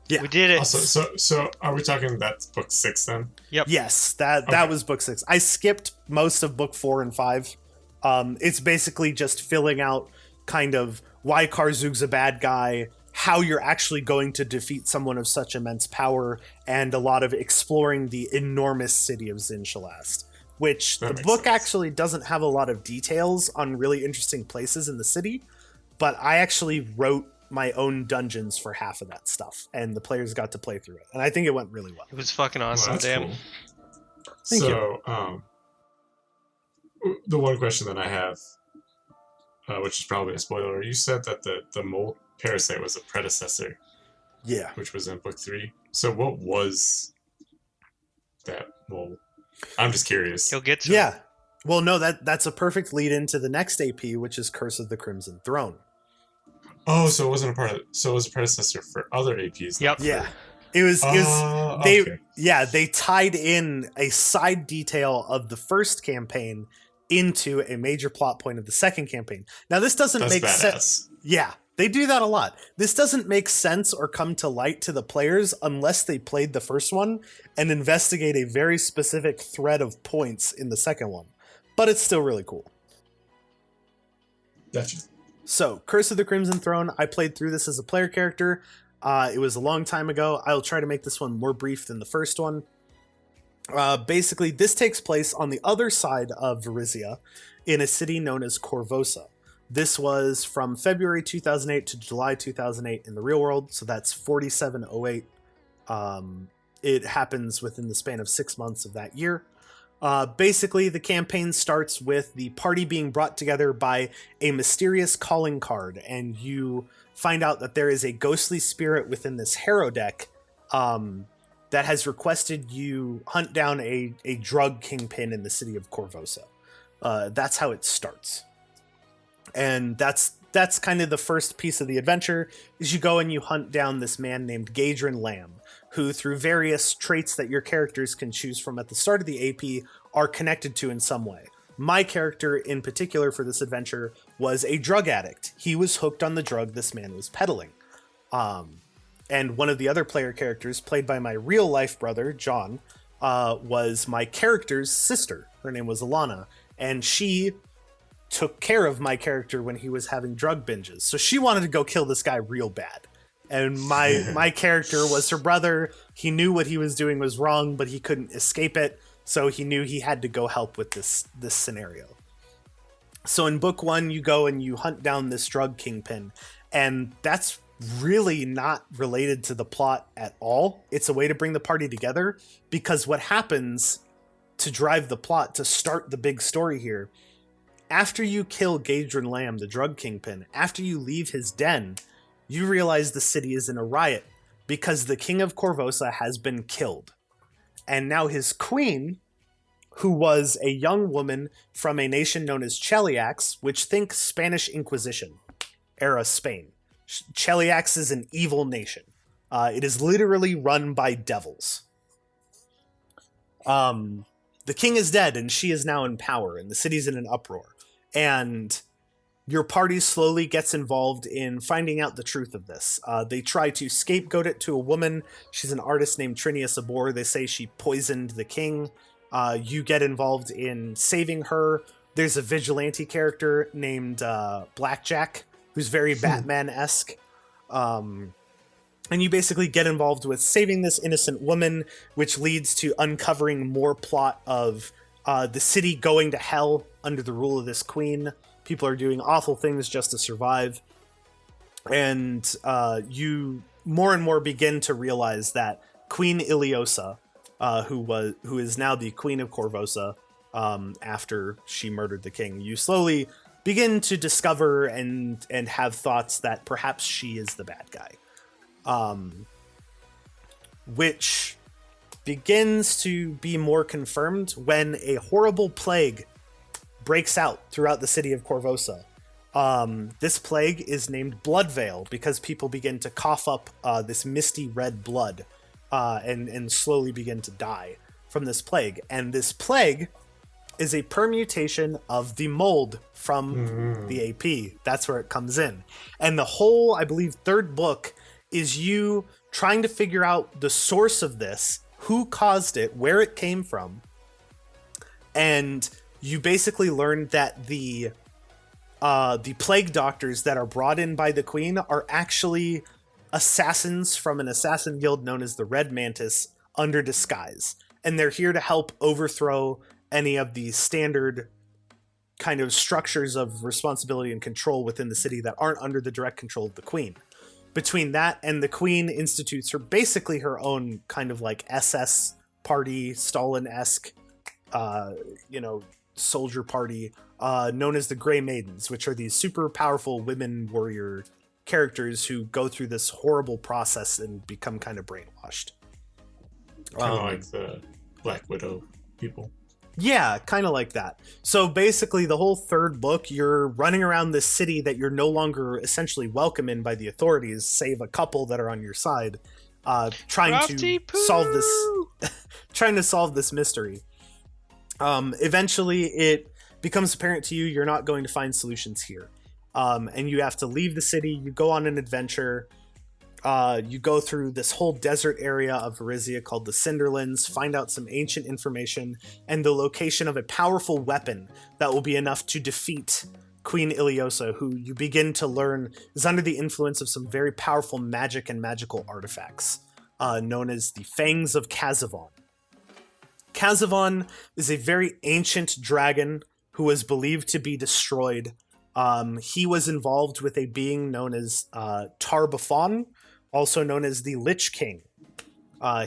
Yeah, we did it. Also, so are we talking that's book 6 then? Yep. Yes, that was book 6. I skipped most of book 4 and 5. It's basically just filling out kind of why Karzug's a bad guy, how you're actually going to defeat someone of such immense power, and a lot of exploring the enormous city of Zin Shalast. Which the book actually doesn't have a lot of details on really interesting places in the city, but I actually wrote my own dungeons for half of that stuff, and the players got to play through it, and I think it went really well. It was fucking awesome, Well, that's damn. cool. Thank you. the one question that I have, which is probably a spoiler, you said that the mole parasite was a predecessor, Yeah. which was in book 3. So what was that mole? I'm just curious. He'll get to Yeah. it. Well, no, that's a perfect lead into the next AP, which is Curse of the Crimson Throne. Oh, so it wasn't a part of. So it was a predecessor for other APs. Yep. Yeah. It was Okay. they tied in a side detail of the first campaign into a major plot point of the second campaign. Now this doesn't That's make badass. sense. Yeah, they do that a lot. This doesn't make sense or come to light to the players unless they played the first one and investigate a very specific thread of points in the second one. But it's still really cool. Gotcha. So, Curse of the Crimson Throne, I played through this as a player character. It was a long time ago. I'll try to make this one more brief than the first one. Basically, this takes place on the other side of Varizia in a city known as Korvosa. This was from February 2008 to July 2008 in the real world, so that's 4708. It happens within the span of 6 months of that year. Basically, the campaign starts with the party being brought together by a mysterious calling card, and you find out that there is a ghostly spirit within this Harrow deck that has requested you hunt down a drug kingpin in the city of Korvosa. That's how it starts. And that's kind of the first piece of the adventure, is you go and you hunt down this man named Gadrin Lamb, who through various traits that your characters can choose from at the start of the AP are connected to in some way. My character in particular for this adventure was a drug addict. He was hooked on the drug this man was peddling. And one of the other player characters, played by my real life brother, John, was my character's sister. Her name was Alana, and she took care of my character when he was having drug binges. So she wanted to go kill this guy real bad. And my character was her brother. He knew what he was doing was wrong, but he couldn't escape it. So he knew he had to go help with this scenario. So in book 1, you go and you hunt down this drug kingpin. And that's really not related to the plot at all. It's a way to bring the party together, because what happens to drive the plot, to start the big story here, after you kill Gadrin Lamb, the drug kingpin, after you leave his den, you realize the city is in a riot because the king of Korvosa has been killed. And now his queen, who was a young woman from a nation known as Cheliax, which think Spanish Inquisition era Spain. Cheliax is an evil nation. It is literally run by devils. The king is dead and she is now in power, and the city's in an uproar. And your party slowly gets involved in finding out the truth of this. They try to scapegoat it to a woman. She's an artist named Trinia Sabor. They say she poisoned the king. You get involved in saving her. There's a vigilante character named Blackjack, who's very Batman-esque. And you basically get involved with saving this innocent woman, which leads to uncovering more plot of the city going to hell under the rule of this queen. People are doing awful things just to survive. And you more and more begin to realize that Queen Iliosa, who is now the Queen of Korvosa, after she murdered the king, you slowly begin to discover and have thoughts that perhaps she is the bad guy. Which begins to be more confirmed when a horrible plague breaks out throughout the city of Korvosa. This plague is named Blood Veil because people begin to cough up this misty red blood and slowly begin to die from this plague. And this plague is a permutation of the mold from the AP. That's where it comes in. And the whole, I believe, third book is you trying to figure out the source of this, who caused it, where it came from. And you basically learn that the plague doctors that are brought in by the queen are actually assassins from an assassin guild known as the Red Mantis under disguise. And they're here to help overthrow any of the standard kind of structures of responsibility and control within the city that aren't under the direct control of the queen. Between that and the queen institutes basically her own kind of like SS party, Stalin-esque, soldier party known as the Grey Maidens, which are these super powerful women warrior characters who go through this horrible process and become kind of brainwashed. Kind of like the Black Widow people. Yeah, kind of like that. So basically, the whole third book, you're running around this city that you're no longer essentially welcome in by the authorities, save a couple that are on your side, trying to solve this mystery. Eventually, it becomes apparent to you you're not going to find solutions here, and you have to leave the city. You go on an adventure. You go through this whole desert area of Varizia called the Cinderlands, find out some ancient information, and the location of a powerful weapon that will be enough to defeat Queen Iliosa, who you begin to learn is under the influence of some very powerful magic and magical artifacts, known as the Fangs of Khazavon. Khazavon is a very ancient dragon who was believed to be destroyed. He was involved with a being known as Tar-Baphon, also known as the Lich King.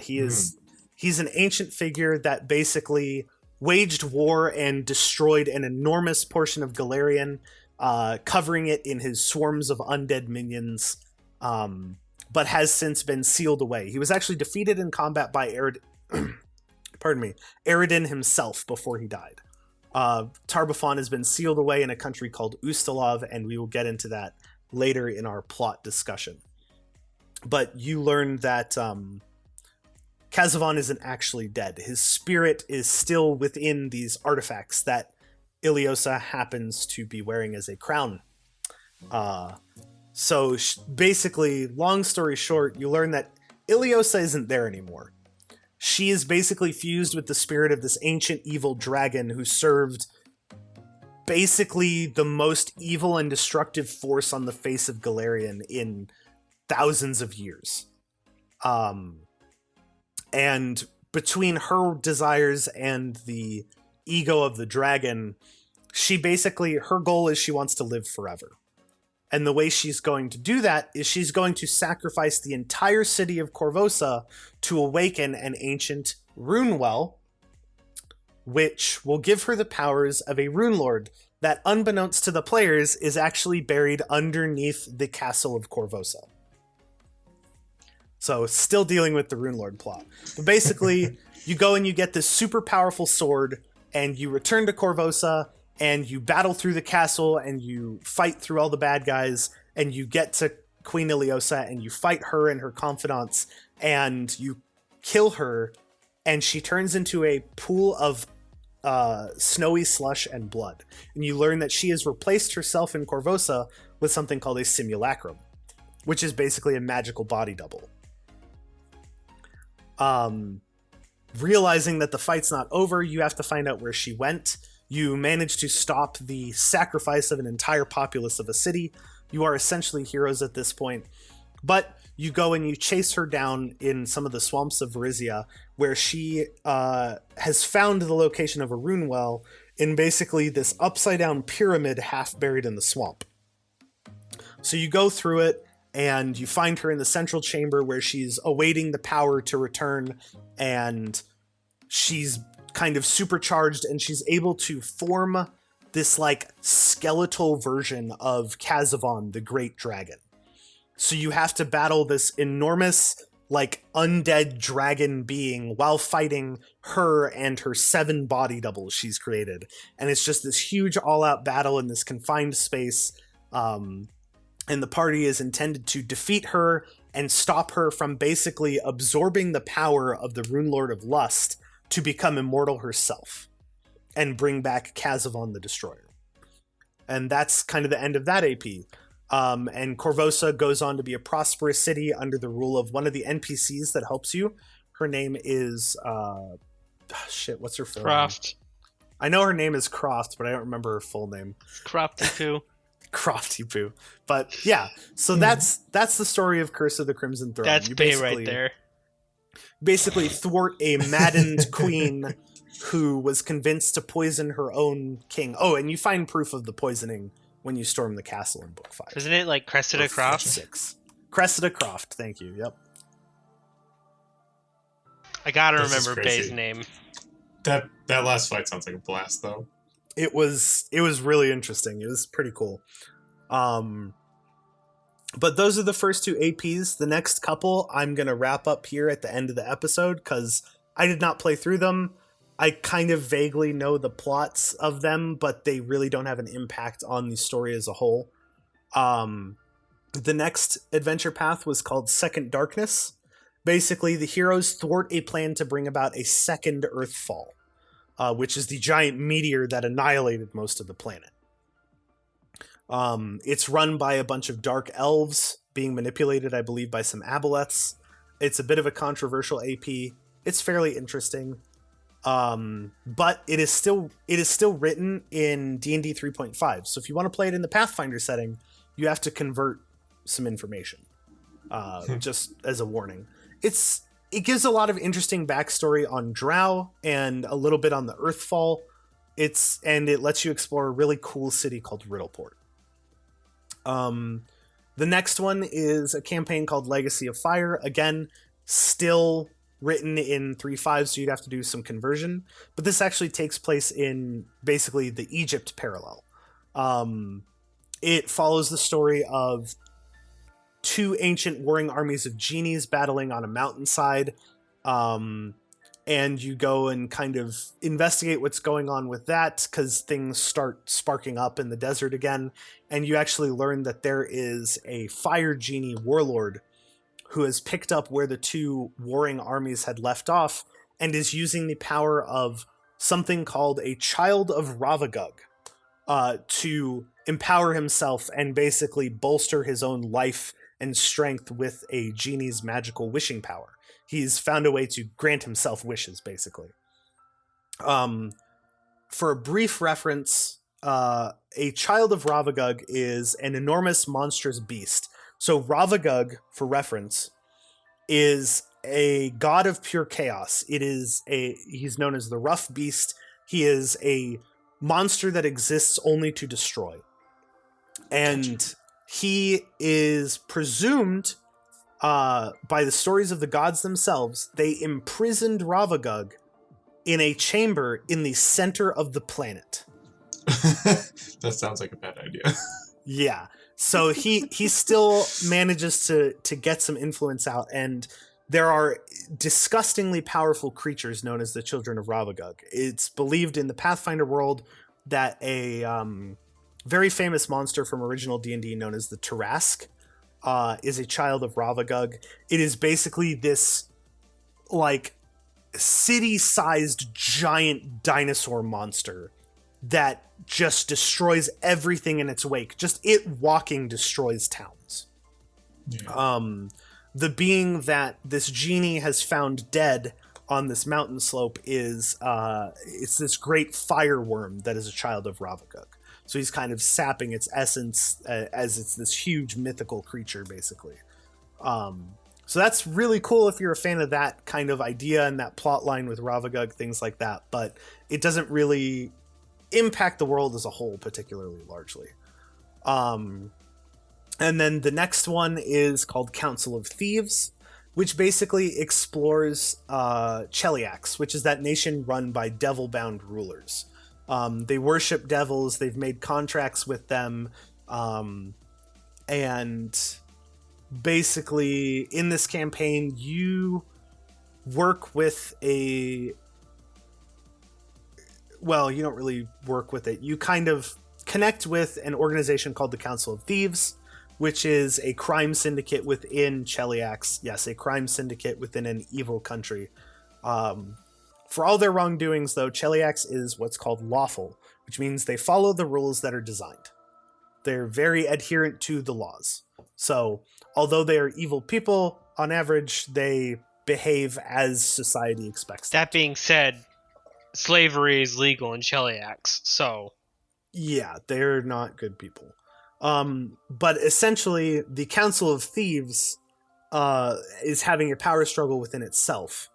He's an ancient figure that basically waged war and destroyed an enormous portion of Golarion, covering it in his swarms of undead minions, but has since been sealed away. He was actually defeated in combat by Eredin himself before he died. Tar-Baphon has been sealed away in a country called Ustalav, and we will get into that later in our plot discussion. But you learn that Khazavon isn't actually dead. His spirit is still within these artifacts that Iliosa happens to be wearing as a crown. So basically, long story short, you learn that Iliosa isn't there anymore. She is basically fused with the spirit of this ancient evil dragon who served basically the most evil and destructive force on the face of Golarion in thousands of years. And between her desires and the ego of the dragon, her goal is she wants to live forever. And the way she's going to do that is she's going to sacrifice the entire city of Korvosa to awaken an ancient rune well, which will give her the powers of a Runelord that, unbeknownst to the players, is actually buried underneath the castle of Korvosa. So, still dealing with the Runelord plot. But basically, you go and you get this super powerful sword, and you return to Korvosa, and you battle through the castle, and you fight through all the bad guys, and you get to Queen Iliosa, and you fight her and her confidants, and you kill her, and she turns into a pool of snowy slush and blood. And you learn that she has replaced herself in Korvosa with something called a simulacrum, which is basically a magical body double. Realizing that the fight's not over, you have to find out where she went. You manage to stop the sacrifice of an entire populace of a city. You are essentially heroes at this point. But you go and you chase her down in some of the swamps of Varizia, where she has found the location of a rune well in basically this upside-down pyramid half buried in the swamp. So you go through it, and you find her in the central chamber where she's awaiting the power to return, and she's kind of supercharged, and she's able to form this like skeletal version of Khazavon, the great dragon. So you have to battle this enormous like undead dragon being while fighting her and her 7 body doubles she's created. And it's just this huge all-out battle in this confined space. And the party is intended to defeat her and stop her from basically absorbing the power of the Runelord of Lust to become immortal herself and bring back Khazavon the Destroyer. And that's kind of the end of that AP. And Korvosa goes on to be a prosperous city under the rule of one of the NPCs that helps you. Her name is... what's her full name? I know her name is Croft, but I don't remember her full name. Crofty Poo. Crofty Poo. But yeah, so that's the story of Curse of the Crimson Throne. That's Bay right there. Basically thwart a maddened queen who was convinced to poison her own king. Oh, and you find proof of the poisoning when you storm the castle in Book 5. Isn't it like Cressida Croft? 6. Cressida Croft, thank you, yep. I gotta remember Bay's name. That last fight sounds like a blast, though. it was really interesting. It was pretty cool. But those are the first two APs. The next couple I'm going to wrap up here at the end of the episode because I did not play through them. I kind of vaguely know the plots of them, but they really don't have an impact on the story as a whole. The next adventure path was called Second Darkness. Basically, the heroes thwart a plan to bring about a second Earthfall, which is the giant meteor that annihilated most of the planet. It's run by a bunch of dark elves being manipulated, I believe, by some aboleths. It's a bit of a controversial AP. It's fairly interesting. But it is still written in D&D 3.5. So if you want to play it in the Pathfinder setting, you have to convert some information. Just as a warning. It gives a lot of interesting backstory on Drow and a little bit on the Earthfall. And it lets you explore a really cool city called Riddleport. The next one is a campaign called Legacy of Fire. Again, still written in 3.5, so you'd have to do some conversion. But this actually takes place in basically the Egypt parallel. It follows the story of two ancient warring armies of genies battling on a mountainside. And you go and kind of investigate what's going on with that because things start sparking up in the desert again. And you actually learn that there is a fire genie warlord who has picked up where the two warring armies had left off and is using the power of something called a Child of Ravagug to empower himself and basically bolster his own life and strength with a genie's magical wishing power. He's found a way to grant himself wishes, basically. For a brief reference, a Child of Ravagug is an enormous monstrous beast. So Ravagug, for reference, is a god of pure chaos. He's known as the Rough Beast. He is a monster that exists only to destroy. And he is presumed, by the stories of the gods themselves, they imprisoned Ravagug in a chamber in the center of the planet. That sounds like a bad idea. Yeah. So he still manages to get some influence out, and there are disgustingly powerful creatures known as the Children of Ravagug. It's believed in the Pathfinder world that a very famous monster from original D&D known as the Tarask is a Child of Ravagug. It is basically this like city-sized giant dinosaur monster that just destroys everything in its wake. Just it walking destroys towns. Yeah. The being that this genie has found dead on this mountain slope is it's this great fireworm that is a Child of Ravagug. So he's kind of sapping its essence as it's this huge mythical creature, basically. So that's really cool if you're a fan of that kind of idea and that plot line with Ravagug, things like that. But it doesn't really impact the world as a whole particularly largely. And then the next one is called Council of Thieves, which basically explores Cheliax, which is that nation run by devil-bound rulers. They worship devils, they've made contracts with them, and basically in this campaign you work with you don't really work with it. You kind of connect with an organization called the Council of Thieves, which is a crime syndicate within Cheliax. Yes, a crime syndicate within an evil country. For all their wrongdoings, though, Cheliax is what's called lawful, which means they follow the rules that are designed. They're very adherent to the laws. So, although they are evil people, on average, they behave as society expects them. That being said, slavery is legal in Cheliax, so... Yeah, they're not good people. But essentially, the Council of Thieves is having a power struggle within itself.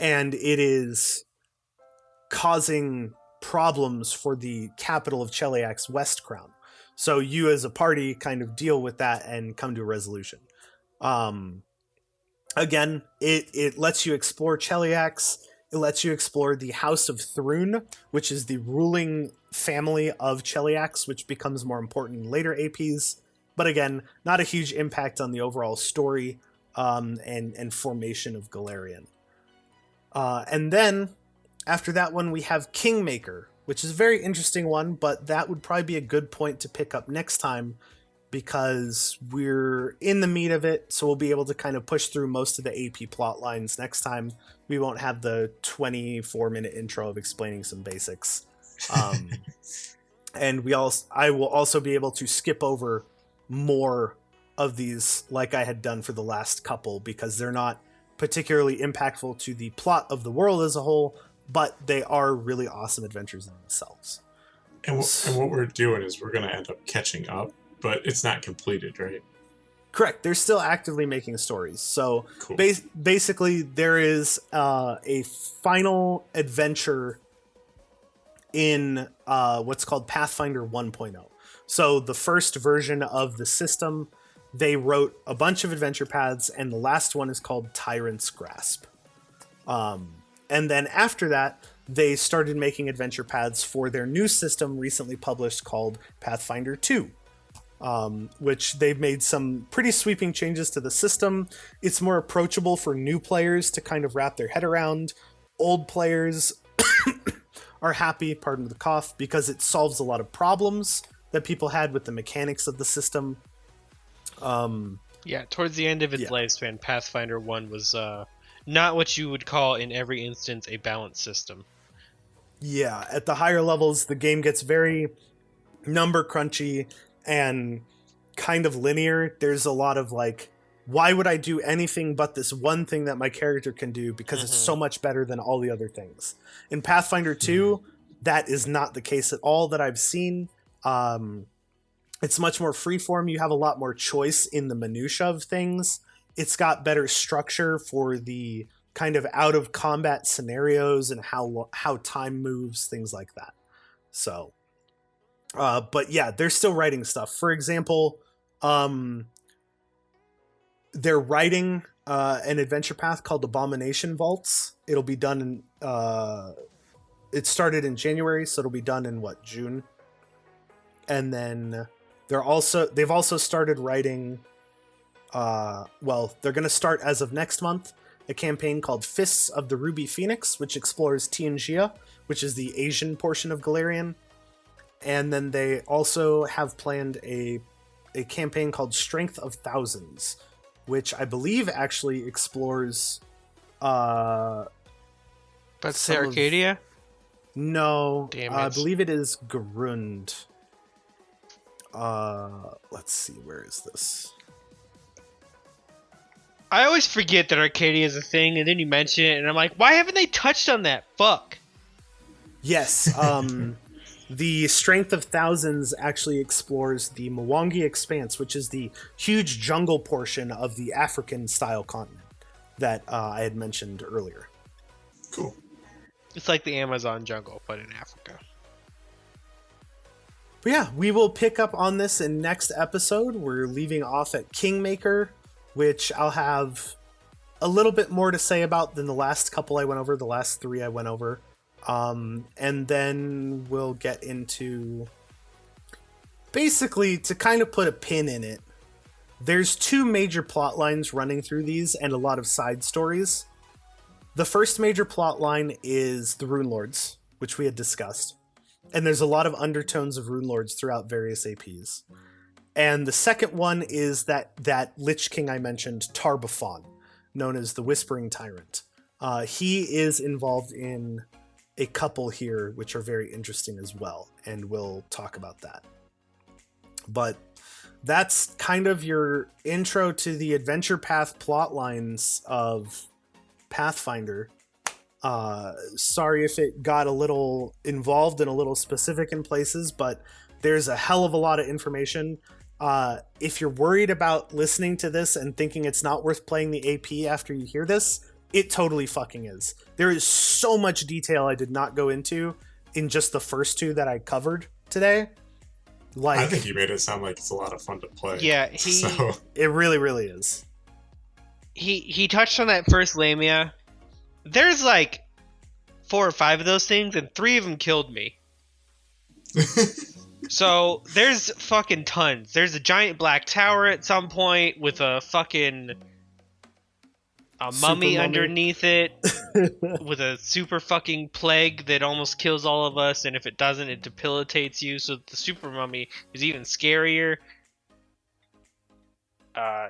And it is causing problems for the capital of Cheliax, West Crown. So you as a party kind of deal with that and come to a resolution. Again, it lets you explore Cheliax. It lets you explore the House of Thrun, which is the ruling family of Cheliax, which becomes more important in later APs. But again, not a huge impact on the overall story and formation of Golarion. And then, after that one, we have Kingmaker, which is a very interesting one, but that would probably be a good point to pick up next time because we're in the meat of it, so we'll be able to kind of push through most of the AP plot lines next time. We won't have the 24-minute intro of explaining some basics. And I will also be able to skip over more of these like I had done for the last couple because they're not particularly impactful to the plot of the world as a whole, but they are really awesome adventures in themselves. And what we're doing is we're going to end up catching up, but it's not completed, right? Correct. They're still actively making stories. So Cool. Basically, there is a final adventure in what's called Pathfinder 1.0. So the first version of the system, they wrote a bunch of adventure paths, and the last one is called Tyrant's Grasp. And then after that, they started making adventure paths for their new system recently published called Pathfinder 2, which they've made some pretty sweeping changes to the system. It's more approachable for new players to kind of wrap their head around. Old players are happy, pardon the cough, because it solves a lot of problems that people had with the mechanics of the system. Yeah, towards the end of its lifespan, Pathfinder 1 was not what you would call in every instance a balanced system. Yeah, at the higher levels, the game gets very number crunchy and kind of linear. There's a lot of like, why would I do anything but this one thing that my character can do because it's so much better than all the other things. In Pathfinder 2, that is not the case at all that I've seen. It's much more freeform. You have a lot more choice in the minutia of things. It's got better structure for the kind of out of combat scenarios and how time moves, things like that. So, but yeah, they're still writing stuff. For example, they're writing an adventure path called Abomination Vaults. It'll be done in, it started in January, so it'll be done in June. And then they've also started writing, they're going to start as of next month, a campaign called Fists of the Ruby Phoenix, which explores Tianjia, which is the Asian portion of Golarion. And then they also have planned a campaign called Strength of Thousands, which I believe actually explores... That's Arcadia? No, Damn I it. believe it is Grund. Let's see, where is this? I always forget that Arcadia is a thing, and then you mention it, and I'm like, why haven't they touched on that? Fuck. Yes, the Strength of Thousands actually explores the Mwangi Expanse, which is the huge jungle portion of the African-style continent that I had mentioned earlier. Cool. It's like the Amazon jungle, but in Africa. But yeah, we will pick up on this in next episode. We're leaving off at Kingmaker, which I'll have a little bit more to say about than the last couple I went over, the last 3 I went over. And then we'll get into... Basically, to kind of put a pin in it, there's 2 major plot lines running through these and a lot of side stories. The first major plot line is the Runelords, which we had discussed. And there's a lot of undertones of Runelords throughout various APs. And the second one is that Lich King I mentioned, Tar-Baphon, known as the Whispering Tyrant. He is involved in a couple here, which are very interesting as well, and we'll talk about that. But that's kind of your intro to the adventure path plot lines of Pathfinder. Sorry if it got a little involved and a little specific in places, but there's a hell of a lot of information. If you're worried about listening to this and thinking it's not worth playing the AP after you hear this, it totally fucking is. There is so much detail I did not go into in just the first 2 that I covered today. Like, I think you made it sound like it's a lot of fun to play. Yeah, it really, really is. He touched on that first Lamia. There's like 4 or 5 of those things, and 3 of them killed me. So there's fucking tons. There's a giant black tower at some point with a fucking mummy underneath it with a super fucking plague that almost kills all of us, and if it doesn't, it debilitates you. So the super mummy is even scarier.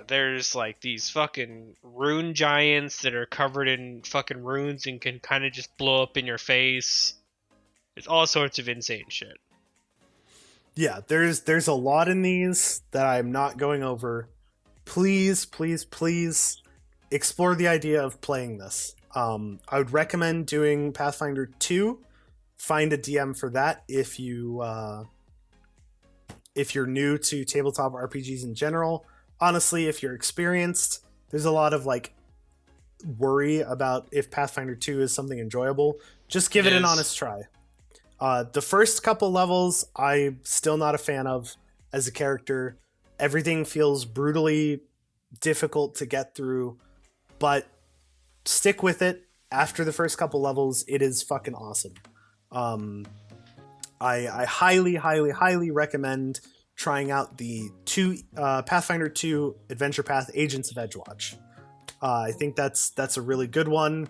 There's like these fucking rune giants that are covered in fucking runes and can kind of just blow up in your face. There's all sorts of insane shit. Yeah, there's a lot in these that I'm not going over. Please, please, please explore the idea of playing this. I would recommend doing Pathfinder 2. Find a DM for that if you're new to tabletop RPGs in general. Honestly, if you're experienced, there's a lot of like worry about if Pathfinder 2 is something enjoyable. Just give it an honest try. The first couple levels, I'm still not a fan of as a character. Everything feels brutally difficult to get through, but stick with it. After the first couple levels, it is fucking awesome. I highly, highly, highly recommend trying out the Pathfinder 2 Adventure Path Agents of Edgewatch. I think that's a really good one.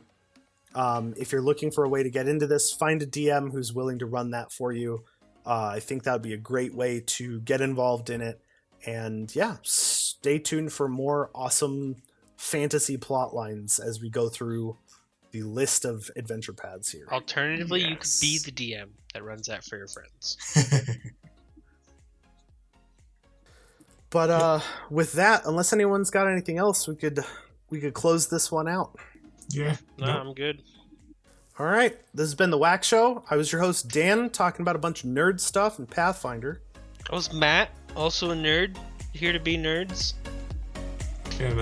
If you're looking for a way to get into this, find a DM who's willing to run that for you. I think that would be a great way to get involved in it. And yeah, stay tuned for more awesome fantasy plot lines as we go through the list of adventure paths here. Alternatively, you could be the DM that runs that for your friends. But with that, unless anyone's got anything else, we could close this one out. Yeah. No, I'm good. All right, this has been the WAQ Show. I was your host, Dan, talking about a bunch of nerd stuff in Pathfinder. I was Matt, also a nerd, here to be nerds. And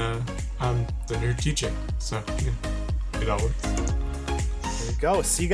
I'm the nerd teacher, so yeah, it all works. There you go. See you guys.